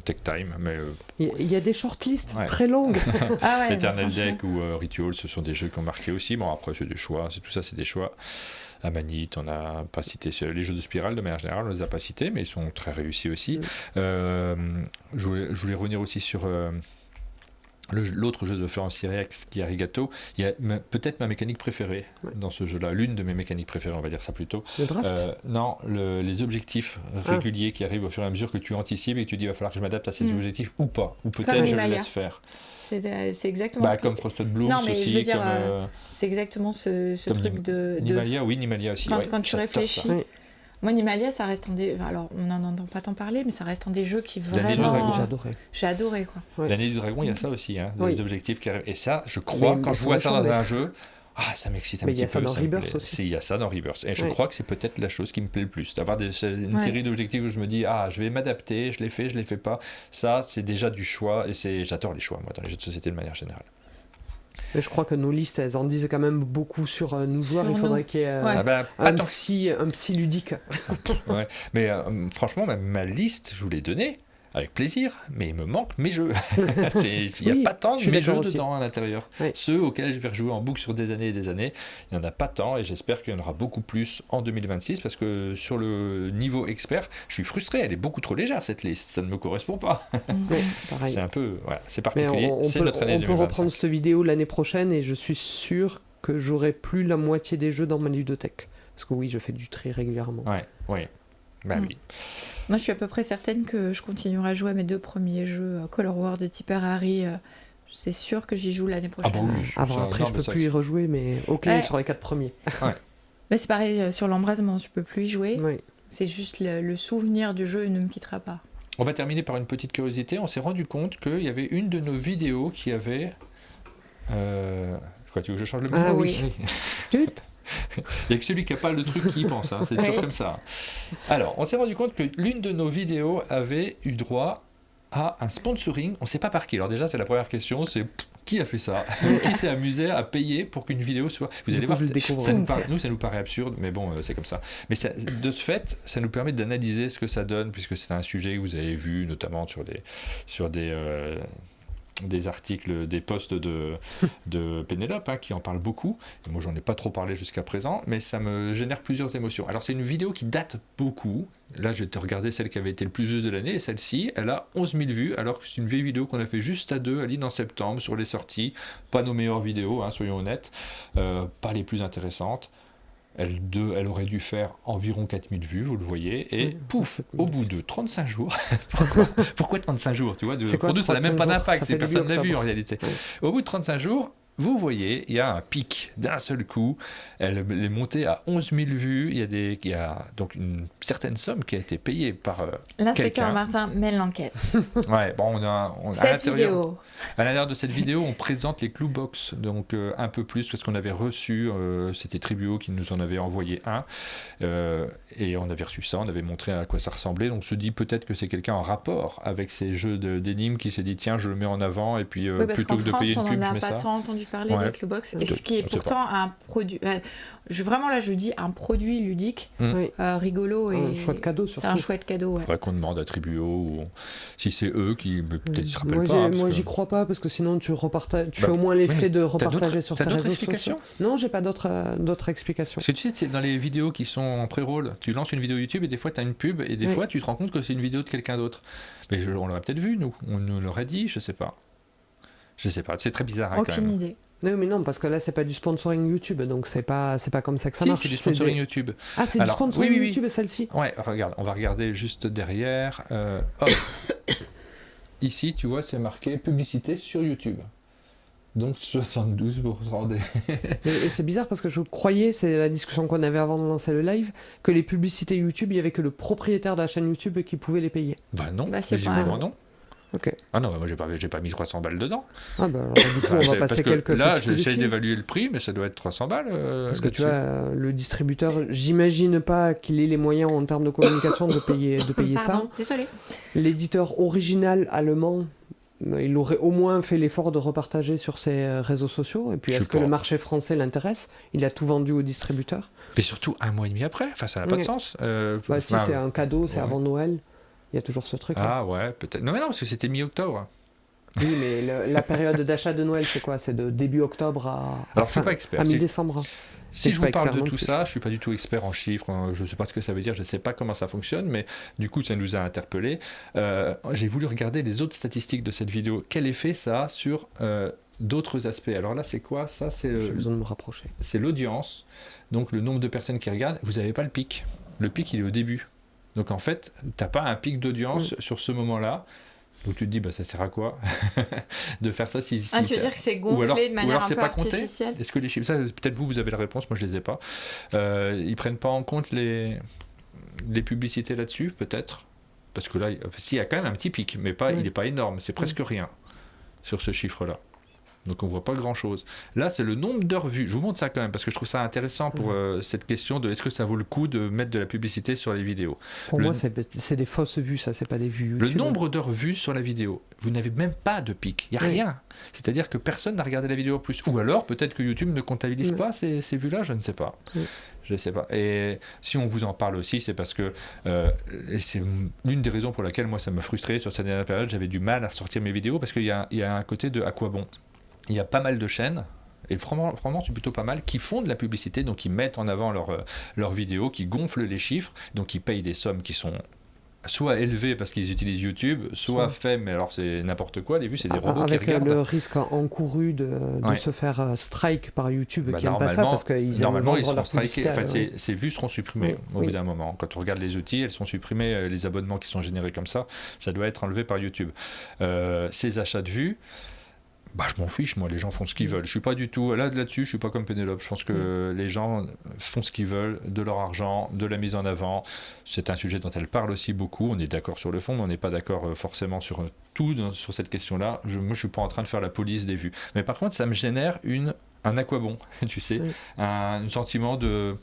Tech Time, mais...
Il y a des shortlists très longues.
Eternal Deck ou Ritual, ce sont des jeux qui ont marqué aussi. Bon, après, c'est des choix. Tout ça, c'est des choix. Amanite, on n'a pas cité les jeux de Spirale, de manière générale, on ne les a pas cités, mais ils sont très réussis aussi. Je voulais revenir aussi sur l'autre jeu de Florence Sirex qui est Arigato, il y a peut-être ma mécanique préférée dans ce jeu-là, l'une de mes mécaniques préférées, on va dire ça plutôt.
Le draft
non, les objectifs réguliers qui arrivent au fur et à mesure que tu anticipes et que tu dis il va falloir que je m'adapte à ces objectifs ou pas, ou peut-être je le laisse faire.
C'est exactement...
comme Frosted Blooms
non, mais
aussi.
Je veux dire, c'est exactement ce truc de...
Nimalia, oui, Nimalia aussi.
Quand tu réfléchis... Moi, Nimalia, ça reste alors, on n'en entend pas tant parler, mais ça reste un des jeux qui vraiment...
L'année du dragon.
J'ai adoré,
quoi.
Ouais.
L'année du dragon, il y a ça aussi, des objectifs qui arrivent. Et ça, je crois, quand je vois ça dans un jeu, ça m'excite un petit peu.
Il y a ça dans Rebirth aussi.
Il y a ça dans Rebirth. Et je crois que c'est peut-être la chose qui me plaît le plus. D'avoir une série d'objectifs où je me dis, je vais m'adapter, je les fais pas. Ça, c'est déjà du choix. Et j'adore les choix, moi, dans les jeux de société de manière générale.
Mais je crois que nos listes, elles en disent quand même beaucoup sur nous joueurs. Il faudrait qu'il y ait un psy ludique.
Mais franchement, ma liste, je vous l'ai donnée avec plaisir, mais il me manque mes jeux. Il n'y a pas tant de mes jeux dedans à l'intérieur. Oui. Ceux auxquels je vais rejouer en boucle sur des années et des années, il n'y en a pas tant et j'espère qu'il y en aura beaucoup plus en 2026 parce que sur le niveau expert, je suis frustré. Elle est beaucoup trop légère cette liste. Ça ne me correspond pas.
Pareil.
C'est un peu... c'est particulier. C'est notre année 2025.
On peut reprendre cette vidéo l'année prochaine et je suis sûr que j'aurai plus la moitié des jeux dans ma ludothèque. Parce que oui, je fais du tri régulièrement.
Oui. Oui.
Moi, je suis à peu près certaine que je continuerai à jouer à mes 2 premiers jeux Color World et Tipper Harry. C'est sûr que j'y joue l'année prochaine.
Après, je peux plus y rejouer, mais sur les 4 premiers.
Mais c'est pareil, sur l'embrasement, je peux plus y jouer.
Oui.
C'est juste le souvenir du jeu, il ne me quittera pas.
On va terminer par une petite curiosité. On s'est rendu compte qu'il y avait une de nos vidéos qui avait... Quoi, tu veux que je change le mot?
Oui.
Il n'y a que celui qui n'a pas le truc qui y pense, c'est toujours comme ça. Alors, on s'est rendu compte que l'une de nos vidéos avait eu droit à un sponsoring, on ne sait pas par qui. Alors déjà, c'est la première question, c'est qui a fait ça? Qui s'est amusé à payer pour qu'une vidéo soit... Vous allez voir, ça nous paraît absurde, mais bon, c'est comme ça. Mais de ce fait, ça nous permet d'analyser ce que ça donne, puisque c'est un sujet que vous avez vu, notamment sur des articles, des posts de Pénélope qui en parlent beaucoup. Et moi, j'en ai pas trop parlé jusqu'à présent, mais ça me génère plusieurs émotions. Alors, c'est une vidéo qui date beaucoup. Là, je vais te regarder celle qui avait été le plus vue de l'année, et celle-ci, elle a 11 000 vues, alors que c'est une vieille vidéo qu'on a fait juste à 2, Aline, en septembre, sur les sorties. Pas nos meilleures vidéos, soyons honnêtes. Pas les plus intéressantes. Elle aurait dû faire environ 4000 vues, vous le voyez, et pouf, au bout de 35 jours, pourquoi 35 jours, tu vois, pour nous ça n'a même pas d'impact, personne n'a vu en réalité. Au bout de 35 jours, vous voyez, il y a un pic d'un seul coup, elle est montée à 11 000 vues, il y a donc une certaine somme qui a été payée par
l'inspecteur Martin mène l'enquête.
On a
cette vidéo.
À l'intérieur de cette vidéo, on présente les Cluebox, donc un peu plus, parce qu'on avait reçu, c'était Tribuo qui nous en avait envoyé un, et on avait reçu ça, on avait montré à quoi ça ressemblait, donc on se dit peut-être que c'est quelqu'un en rapport avec ces jeux d'énigmes qui s'est dit tiens, je le mets en avant, et puis plutôt que de payer une pub, je mets ça.
On n'a pas tant entendu parler des Cluebox, et ce qui est pourtant un produit... je dis un produit ludique, rigolo, et
un chouette cadeau surtout.
C'est un chouette cadeau.
Il faudrait qu'on demande à Tribuo, ou si c'est eux qui peut-être ils se rappellent pas.
Moi j'y crois pas, parce que sinon tu fais au moins l'effet de repartager sur tes réseaux sociaux. T'as d'autres explications? Non, j'ai pas d'autres explications.
Parce que tu sais, c'est dans les vidéos qui sont en pré-roll, tu lances une vidéo YouTube et des fois tu as une pub, et des fois tu te rends compte que c'est une vidéo de quelqu'un d'autre. Mais on l'aurait peut-être vu, nous. On nous l'aurait dit, je sais pas. C'est très bizarre.
Aucune idée.
Non, mais non, parce que là, c'est pas du sponsoring YouTube, donc c'est pas comme ça que ça marche.
C'est du sponsoring YouTube.
Ah, c'est du sponsoring YouTube, celle-ci.
Ouais, regarde, on va regarder juste derrière. Ici, tu vois, c'est marqué publicité sur YouTube. Donc 72% des...
et c'est bizarre parce que je croyais, c'est la discussion qu'on avait avant de lancer le live, que les publicités YouTube, il y avait que le propriétaire de la chaîne YouTube qui pouvait les payer.
Bah non,
visiblement
non.
Ok.
Ah non, moi j'ai pas mis 300 balles dedans.
Ah bah alors, du coup, on va passer quelques
là, j'essaie d'évaluer le prix, mais ça doit être 300 balles.
Parce que tu vois, le distributeur, j'imagine pas qu'il ait les moyens en termes de communication de payer ça.
Désolé.
L'éditeur original allemand, il aurait au moins fait l'effort de repartager sur ses réseaux sociaux. Et puis, est-ce que le marché français l'intéresse? Il a tout vendu au distributeur.
Mais surtout 1 mois et demi après, ça n'a pas de sens.
Si c'est un cadeau, c'est avant Noël. Il y a toujours ce truc.
Ah ouais, peut-être. Non, mais non, parce que c'était mi-octobre.
Oui, mais la période d'achat de Noël, c'est quoi? C'est de début octobre à...
Alors, je suis pas expert.
À mi-décembre.
Si je vous parle de tout ça, je ne suis pas du tout expert en chiffres, je ne sais pas ce que ça veut dire, je ne sais pas comment ça fonctionne, mais du coup ça nous a interpellés. J'ai voulu regarder les autres statistiques de cette vidéo. Quel effet ça a sur d'autres aspects? Alors là, c'est quoi? Ça,
j'ai besoin de me rapprocher.
C'est l'audience, donc le nombre de personnes qui regardent. Vous n'avez pas le pic. Le pic, il est au début. Donc en fait, tu n'as pas un pic d'audience sur ce moment-là. Donc tu te dis, ça sert à quoi de faire ça si
tu veux dire que c'est gonflé de manière un peu artificielle?
Est-ce que les chiffres, ça, peut-être vous avez la réponse, moi je les ai pas. Ils prennent pas en compte les publicités là-dessus, peut-être, parce que là, il y a quand même un petit pic, mais il n'est pas énorme, c'est presque rien sur ce chiffre-là. Donc on voit pas grand-chose. Là, c'est le nombre d'heures vues. Je vous montre ça quand même parce que je trouve ça intéressant pour cette question de est-ce que ça vaut le coup de mettre de la publicité sur les vidéos.
Pour moi, c'est des fausses vues, ça, c'est pas des vues YouTube.
Le nombre d'heures vues sur la vidéo, vous n'avez même pas de pic. Il n'y a rien. C'est-à-dire que personne n'a regardé la vidéo en plus. Ou alors, peut-être que YouTube ne comptabilise pas ces vues-là, je ne sais pas. Je ne sais pas. Et si on vous en parle aussi, c'est parce que c'est l'une des raisons pour laquelle moi, ça me frustrait sur cette dernière période. J'avais du mal à sortir mes vidéos parce qu'il y a un côté de à quoi bon. Il y a pas mal de chaînes, et vraiment c'est plutôt pas mal, qui font de la publicité, donc ils mettent en avant leurs vidéos, qui gonflent les chiffres, donc ils payent des sommes qui sont soit élevées parce qu'ils utilisent YouTube, soit faibles, mais alors c'est n'importe quoi, les vues, c'est des robots qui regardent.
Avec le risque encouru de se faire strike par YouTube, qui n'aiment pas ça, parce qu'ils
normalement, ils seront strikés, ces vues seront supprimées au bout d'un moment. Quand on regarde les outils, elles sont supprimées, les abonnements qui sont générés comme ça doit être enlevé par YouTube. Ces achats de vues, je m'en fiche, moi, les gens font ce qu'ils veulent. Je suis pas du tout là-dessus, je suis pas comme Pénélope. Je pense que les gens font ce qu'ils veulent, de leur argent, de la mise en avant. C'est un sujet dont elle parle aussi beaucoup. On est d'accord sur le fond, mais on n'est pas d'accord forcément sur tout sur cette question-là. Moi, je suis pas en train de faire la police des vues. Mais par contre, ça me génère un à quoi bon, tu sais, un sentiment de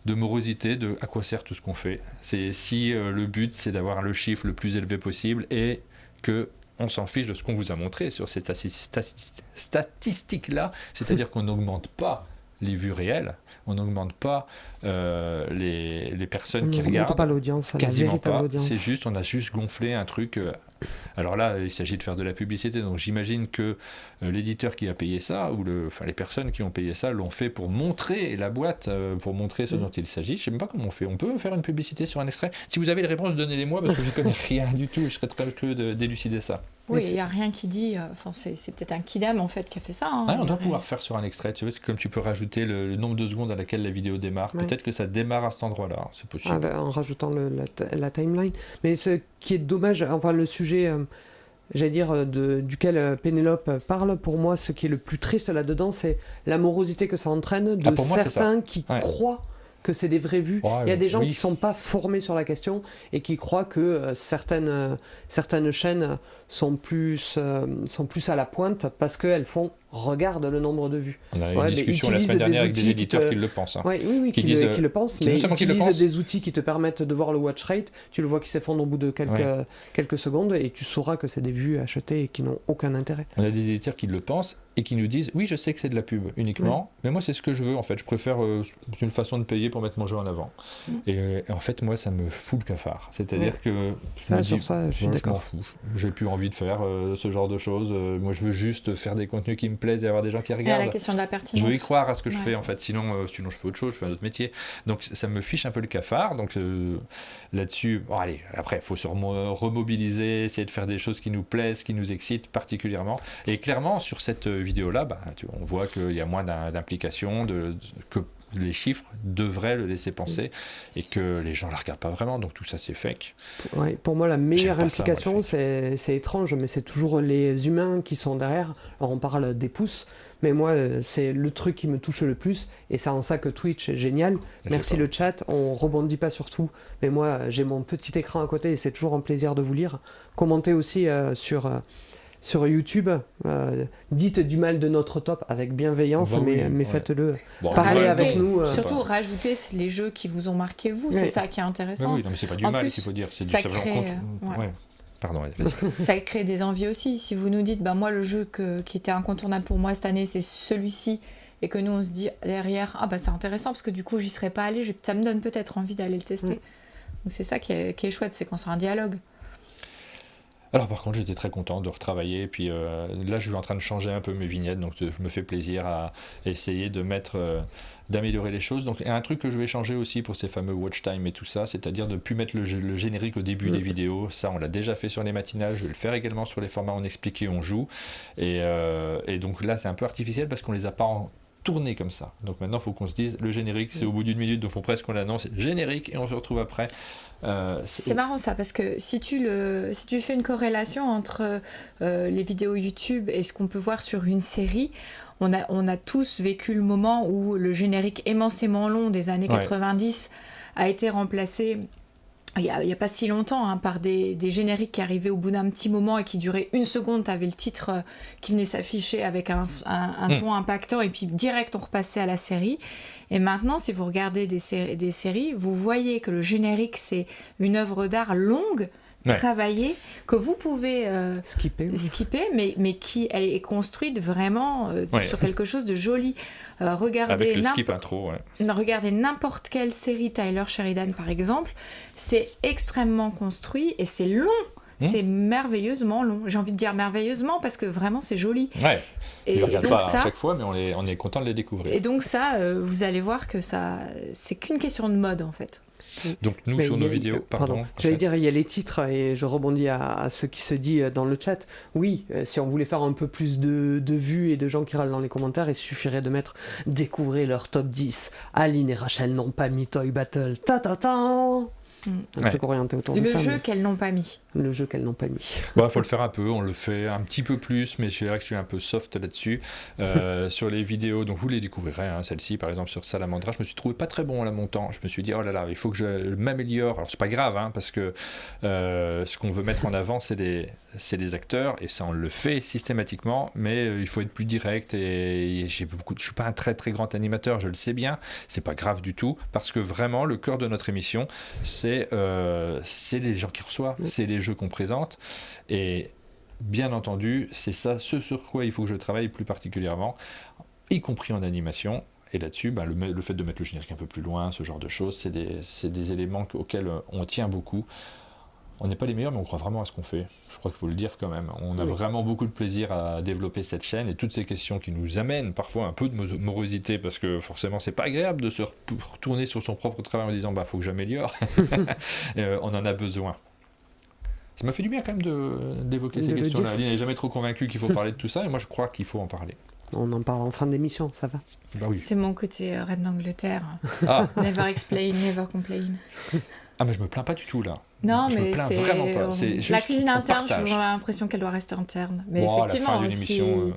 morosité, de à quoi sert tout ce qu'on fait. C'est si le but, c'est d'avoir le chiffre le plus élevé possible et que on s'en fiche de ce qu'on vous a montré sur cette statistique-là, c'est-à-dire qu'on n'augmente pas les vues réelles, on n'augmente pas les personnes qui regardent,
pas l'audience,
quasiment pas,
audience.
C'est juste, on a juste gonflé un truc. Alors là, il s'agit de faire de la publicité, donc j'imagine que l'éditeur qui a payé ça, ou les personnes qui ont payé ça, l'ont fait pour montrer la boîte, pour montrer ce dont il s'agit. Je ne sais même pas comment on fait. On peut faire une publicité sur un extrait? Si vous avez les réponses, donnez-les-moi, parce que je ne connais rien du tout, et je serais très curieux d'élucider ça.
Oui, il n'y a rien qui dit... c'est peut-être un kidam, en fait, qui a fait ça.
On doit pouvoir faire sur un extrait. Tu vois, c'est comme tu peux rajouter le nombre de secondes à laquelle la vidéo démarre. Peut-être que ça démarre à cet endroit-là. C'est possible.
En rajoutant la timeline. Mais ce qui est dommage, enfin, le sujet... j'allais dire, duquel Pénélope parle, pour moi, ce qui est le plus triste là-dedans, c'est la morosité que ça entraîne de certains qui croient que c'est des vraies vues. Il y a des gens qui ne sont pas formés sur la question et qui croient que certaines chaînes sont plus à la pointe parce qu'elles font regarde le nombre de vues.
On a eu une discussion la semaine dernière avec des éditeurs qui le pensent.
Oui, qui le pensent, mais ils utilisent des outils qui te permettent de voir le watch rate, tu le vois qui s'effondre au bout de quelques secondes et tu sauras que c'est des vues achetées et qui n'ont aucun intérêt.
On a des éditeurs qui le pensent et qui nous disent oui, je sais que c'est de la pub uniquement, mais moi c'est ce que je veux en fait. Je préfère une façon de payer pour mettre mon jeu en avant. Et en fait, moi ça me fout le cafard. C'est-à-dire que je m'en fous. J'ai plus envie de faire ce genre de choses. Moi je veux juste faire des contenus qui me plaisent et avoir des gens qui regardent.
Et la question de la pertinence.
Je veux y croire à ce que je fais en fait. Sinon je fais autre chose, je fais un autre métier. Donc ça me fiche un peu le cafard. Donc là-dessus, allez, après il faut se remobiliser, essayer de faire des choses qui nous plaisent, qui nous excitent particulièrement. Et clairement sur cette vidéo-là, on voit qu'il y a moins d'implication, que les chiffres devraient le laisser penser et que les gens ne la regardent pas vraiment, donc tout ça c'est fake.
Pour moi la meilleure implication, c'est étrange, mais c'est toujours les humains qui sont derrière. Alors on parle des pouces, mais moi c'est le truc qui me touche le plus et c'est en ça que Twitch est génial. Merci le chat, on rebondit pas sur tout, mais moi j'ai mon petit écran à côté et c'est toujours un plaisir de vous lire. Commentez aussi sur YouTube, dites du mal de notre top avec bienveillance, mais faites-le. Parlez avec nous.
Surtout, rajoutez les jeux qui vous ont marqué, vous, c'est ça qui est intéressant.
Oui, non, mais c'est pas du mal qu'il faut dire, c'est du savoir compte. Pardon, vas-y.
Ça crée des envies aussi. Si vous nous dites, moi, le jeu qui était incontournable pour moi cette année, c'est celui-ci, et que nous, on se dit derrière, c'est intéressant, parce que du coup, j'y serais pas allé, ça me donne peut-être envie d'aller le tester. Donc c'est ça qui est chouette, c'est qu'on sera un dialogue.
Alors par contre, j'étais très content de retravailler, et puis là je suis en train de changer un peu mes vignettes, donc je me fais plaisir à essayer d'améliorer les choses. Donc un truc que je vais changer aussi pour ces fameux watch time et tout ça, c'est-à-dire de ne plus mettre le générique au début des vidéos. Ça, on l'a déjà fait sur les matinales, je vais le faire également sur les formats on explique et on joue. Et donc là, c'est un peu artificiel parce qu'on les a pas tourner comme ça. Donc maintenant, il faut qu'on se dise, le générique, c'est au bout d'une minute, donc il faut presque qu'on l'annonce, générique, et on se retrouve après.
C'est marrant ça, parce que si tu fais une corrélation entre les vidéos YouTube et ce qu'on peut voir sur une série, on a tous vécu le moment où le générique immensément long des années 90 a été remplacé il y a pas si longtemps par des génériques qui arrivaient au bout d'un petit moment et qui duraient 1 seconde. Tu avais le titre qui venait s'afficher avec un son impactant et puis direct on repassait à la série. Et maintenant, si vous regardez des séries, vous voyez que le générique, c'est une œuvre d'art longue, travaillée, que vous pouvez skipper, mais qui est construite vraiment sur quelque chose de joli. Regardez
avec le skip intro,
regardez n'importe quelle série Tyler Sheridan, par exemple, c'est extrêmement construit et c'est long. C'est merveilleusement long. J'ai envie de dire merveilleusement parce que vraiment c'est joli.
Ouais.
Et
je regarde
donc
pas
ça,
à chaque fois, mais on est content de les découvrir.
Et donc ça, vous allez voir que ça, c'est qu'une question de mode en fait.
Donc nous, sur nos vidéos, pardon.
J'allais dire, il y a les titres, et je rebondis à ce qui se dit dans le chat. Oui, si on voulait faire un peu plus de vues et de gens qui râlent dans les commentaires, il suffirait de mettre « Découvrez leur top 10 ». Aline et Rachel n'ont pas mis Toy Battle. Ta-ta-ta. Un truc orienté autour de ça.
Le jeu qu'elles n'ont pas mis.
Le jeu qu'elles n'ont pas mis.
Faut le faire un peu, on le fait un petit peu plus, mais je dirais que je suis un peu soft là-dessus. Sur les vidéos, donc vous les découvrirez, celle-ci par exemple sur Salamandra, je me suis trouvé pas très bon à la montant. Je me suis dit, oh là là, il faut que je m'améliore. Alors c'est pas grave, parce que ce qu'on veut mettre en avant, c'est les acteurs, et ça on le fait systématiquement, mais il faut être plus direct, et je suis pas un très très grand animateur, je le sais bien, c'est pas grave du tout, parce que vraiment le cœur de notre émission, c'est les gens qui reçoivent, c'est les jeux qu'on présente, et bien entendu c'est ça ce sur quoi il faut que je travaille plus particulièrement, y compris en animation. Et là-dessus, le fait de mettre le générique un peu plus loin, ce genre de choses, c'est des éléments auxquels on tient beaucoup. On n'est pas les meilleurs, mais on croit vraiment à ce qu'on fait. Je crois qu'il faut le dire quand même. On a vraiment beaucoup de plaisir à développer cette chaîne, et toutes ces questions qui nous amènent parfois un peu de morosité, parce que forcément c'est pas agréable de se retourner sur son propre travail en disant faut que j'améliore. On en a besoin. Ça m'a fait du bien quand même d'évoquer ces questions-là. Aline n'est jamais trop convaincue qu'il faut parler de tout ça, et moi je crois qu'il faut en parler.
On en parle en fin d'émission, ça va.
Oui.
C'est mon côté reine d'Angleterre. Never explain, never complain.
Mais je me plains pas du tout là.
Non,
je
mais
me plains vraiment pas. C'est
la
juste
cuisine interne,
partage.
j'ai l'impression qu'elle doit rester interne. Mais effectivement,
la fin d'une émission,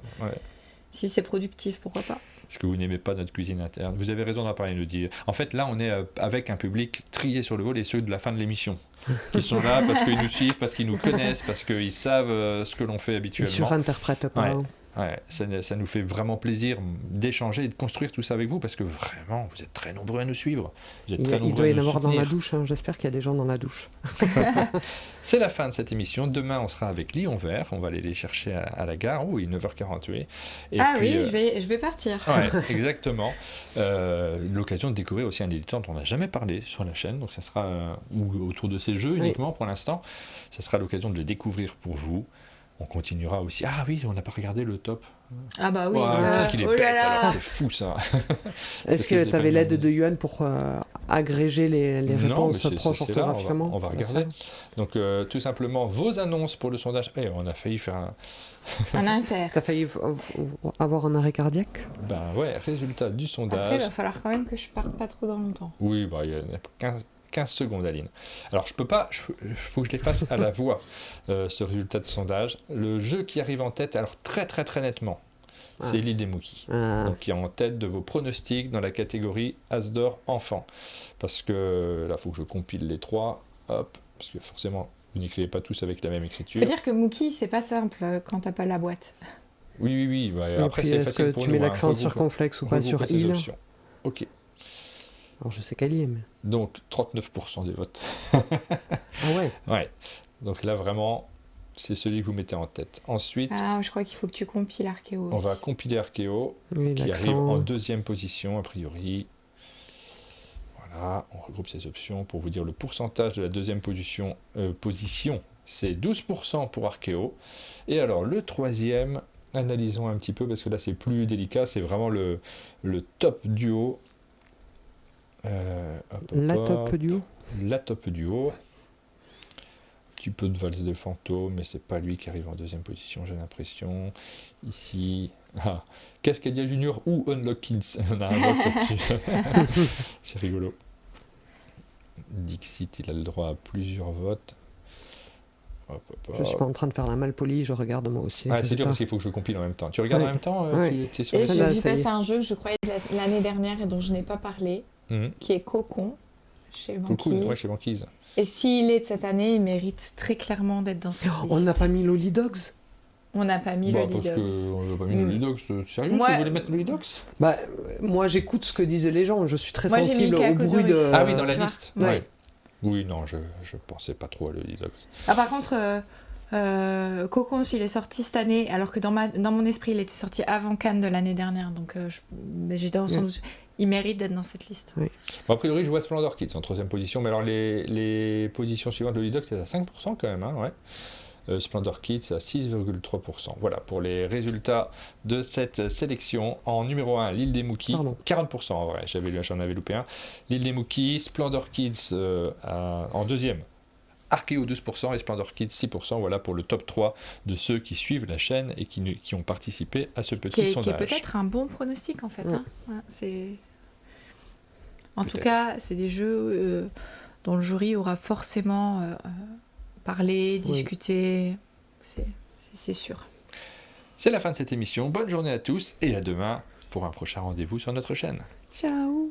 si c'est productif, pourquoi pas.
Est-ce que vous n'aimez pas notre cuisine interne? Vous avez raison d'en parler, nous dire. En fait, là, on est avec un public trié sur le vol, et ceux de la fin de l'émission, qui sont là parce qu'ils nous suivent, parce qu'ils nous connaissent, parce qu'ils savent ce que l'on fait habituellement.
Ils surinterprètent pas.
Ça nous fait vraiment plaisir d'échanger et de construire tout ça avec vous, parce que vraiment, vous êtes très nombreux à nous suivre. Vous êtes très nombreux
il doit y en
à nous
avoir
soutenir.
dans la douche, j'espère qu'il y a des gens dans la douche.
C'est la fin de cette émission. Demain, on sera avec Lion Vert. On va aller les chercher à la gare. Oui, 9h48. Et puis,
je vais partir.
Exactement. L'occasion de découvrir aussi un éditeur dont on n'a jamais parlé sur la chaîne. Donc ça sera autour de ces jeux uniquement pour l'instant. Ça sera l'occasion de le découvrir pour vous. On continuera aussi. Ah oui, on n'a pas regardé le top.
Ah bah oui.
Qu'est-ce qu'il est bête, alors c'est fou ça.
Est-ce que tu avais l'aide de Yuan pour agréger les réponses proches orthographiquement?
On va regarder. Donc tout simplement, vos annonces pour le sondage. On a failli faire
un inter.
T'as failli avoir un arrêt cardiaque?
Résultat du sondage.
Après, il va falloir quand même que je parte pas trop dans longtemps.
Oui, il y a 15 secondes, Aline. Alors, je peux pas, il faut que je les fasse à la voix, ce résultat de sondage. Le jeu qui arrive en tête, alors très très très nettement, c'est l'île des Mookies. Donc, qui est en tête de vos pronostics dans la catégorie As d'or enfant. Parce que là, il faut que je compile les trois. Hop, parce que forcément, vous n'écrivez pas tous avec la même écriture.
Il faut dire que Mookie, c'est pas simple quand t'as pas la boîte.
Oui. Après, c'est facile
est-ce que
pour
tu
nous.
mets l'accent circonflexe ou pas sur île?
Ok.
Alors je sais qu'elle y est, mais...
Donc 39% des votes. Ouais. Donc là vraiment, c'est celui que vous mettez en tête. Ensuite...
je crois qu'il faut que tu compiles Archéo aussi.
On va compiler Archéo, qui arrive en deuxième position a priori. Voilà, on regroupe ces options pour vous dire le pourcentage de la deuxième position c'est 12% pour Arkeo. Et alors, le troisième, analysons un petit peu, parce que là, c'est plus délicat, c'est vraiment le top duo.
Top duo.
La top duo. Un petit peu de valse de fantôme, mais c'est pas lui qui arrive en deuxième position, j'ai l'impression. Ici, Cascadia Junior ou Unlock Kids. On a un vote là-dessus. C'est rigolo. Dixit, il a le droit à plusieurs votes.
Je suis pas en train de faire la malpolie, je regarde moi aussi.
C'est dur parce qu'il faut que je compile en même temps. Tu regardes en même temps
Tu sur et je vis passer un jeu que je croyais l'année dernière et dont je n'ai pas parlé, qui est Cocon, chez Banquise.
Chez Banquise.
Et s'il est de cette année, il mérite très clairement d'être dans cette liste.
On n'a pas mis Lolly Dogs.
On n'a pas mis Lolly Dogs.
Parce qu'on n'a pas mis Lolly Dogs. Sérieux, tu voulais mettre Lolly Dogs ?
Moi, j'écoute ce que disaient les gens. Je suis très sensible au bruit de...
Ah oui, dans la liste. Ouais. Oui, non, je pensais pas trop à Lolly Dogs.
Par contre, Cocon, s'il est sorti cette année, alors que dans mon esprit, il était sorti avant Cannes de l'année dernière, donc j'étais sans doute... Il mérite d'être dans cette liste.
Oui.
Bon, a priori, je vois Splendor Kids en troisième position, mais alors les positions suivantes de Lolly Dogs, c'est à 5% quand même, hein, ouais. Splendor Kids à 6,3%. Voilà pour les résultats de cette sélection. En numéro 1, l'île des Mookies, 40% en vrai, j'en avais loupé un. L'île des Mookies, Splendor Kids en deuxième. Arkeo 12% et Splendor Kids 6%. Voilà pour le top 3 de ceux qui suivent la chaîne et qui ont participé à ce petit sondage.
Qui est peut-être un bon pronostic en fait. Hein. En tout cas, c'est des jeux dont le jury aura forcément parlé, discuté. C'est sûr.
C'est la fin de cette émission. Bonne journée à tous et à demain pour un prochain rendez-vous sur notre chaîne.
Ciao.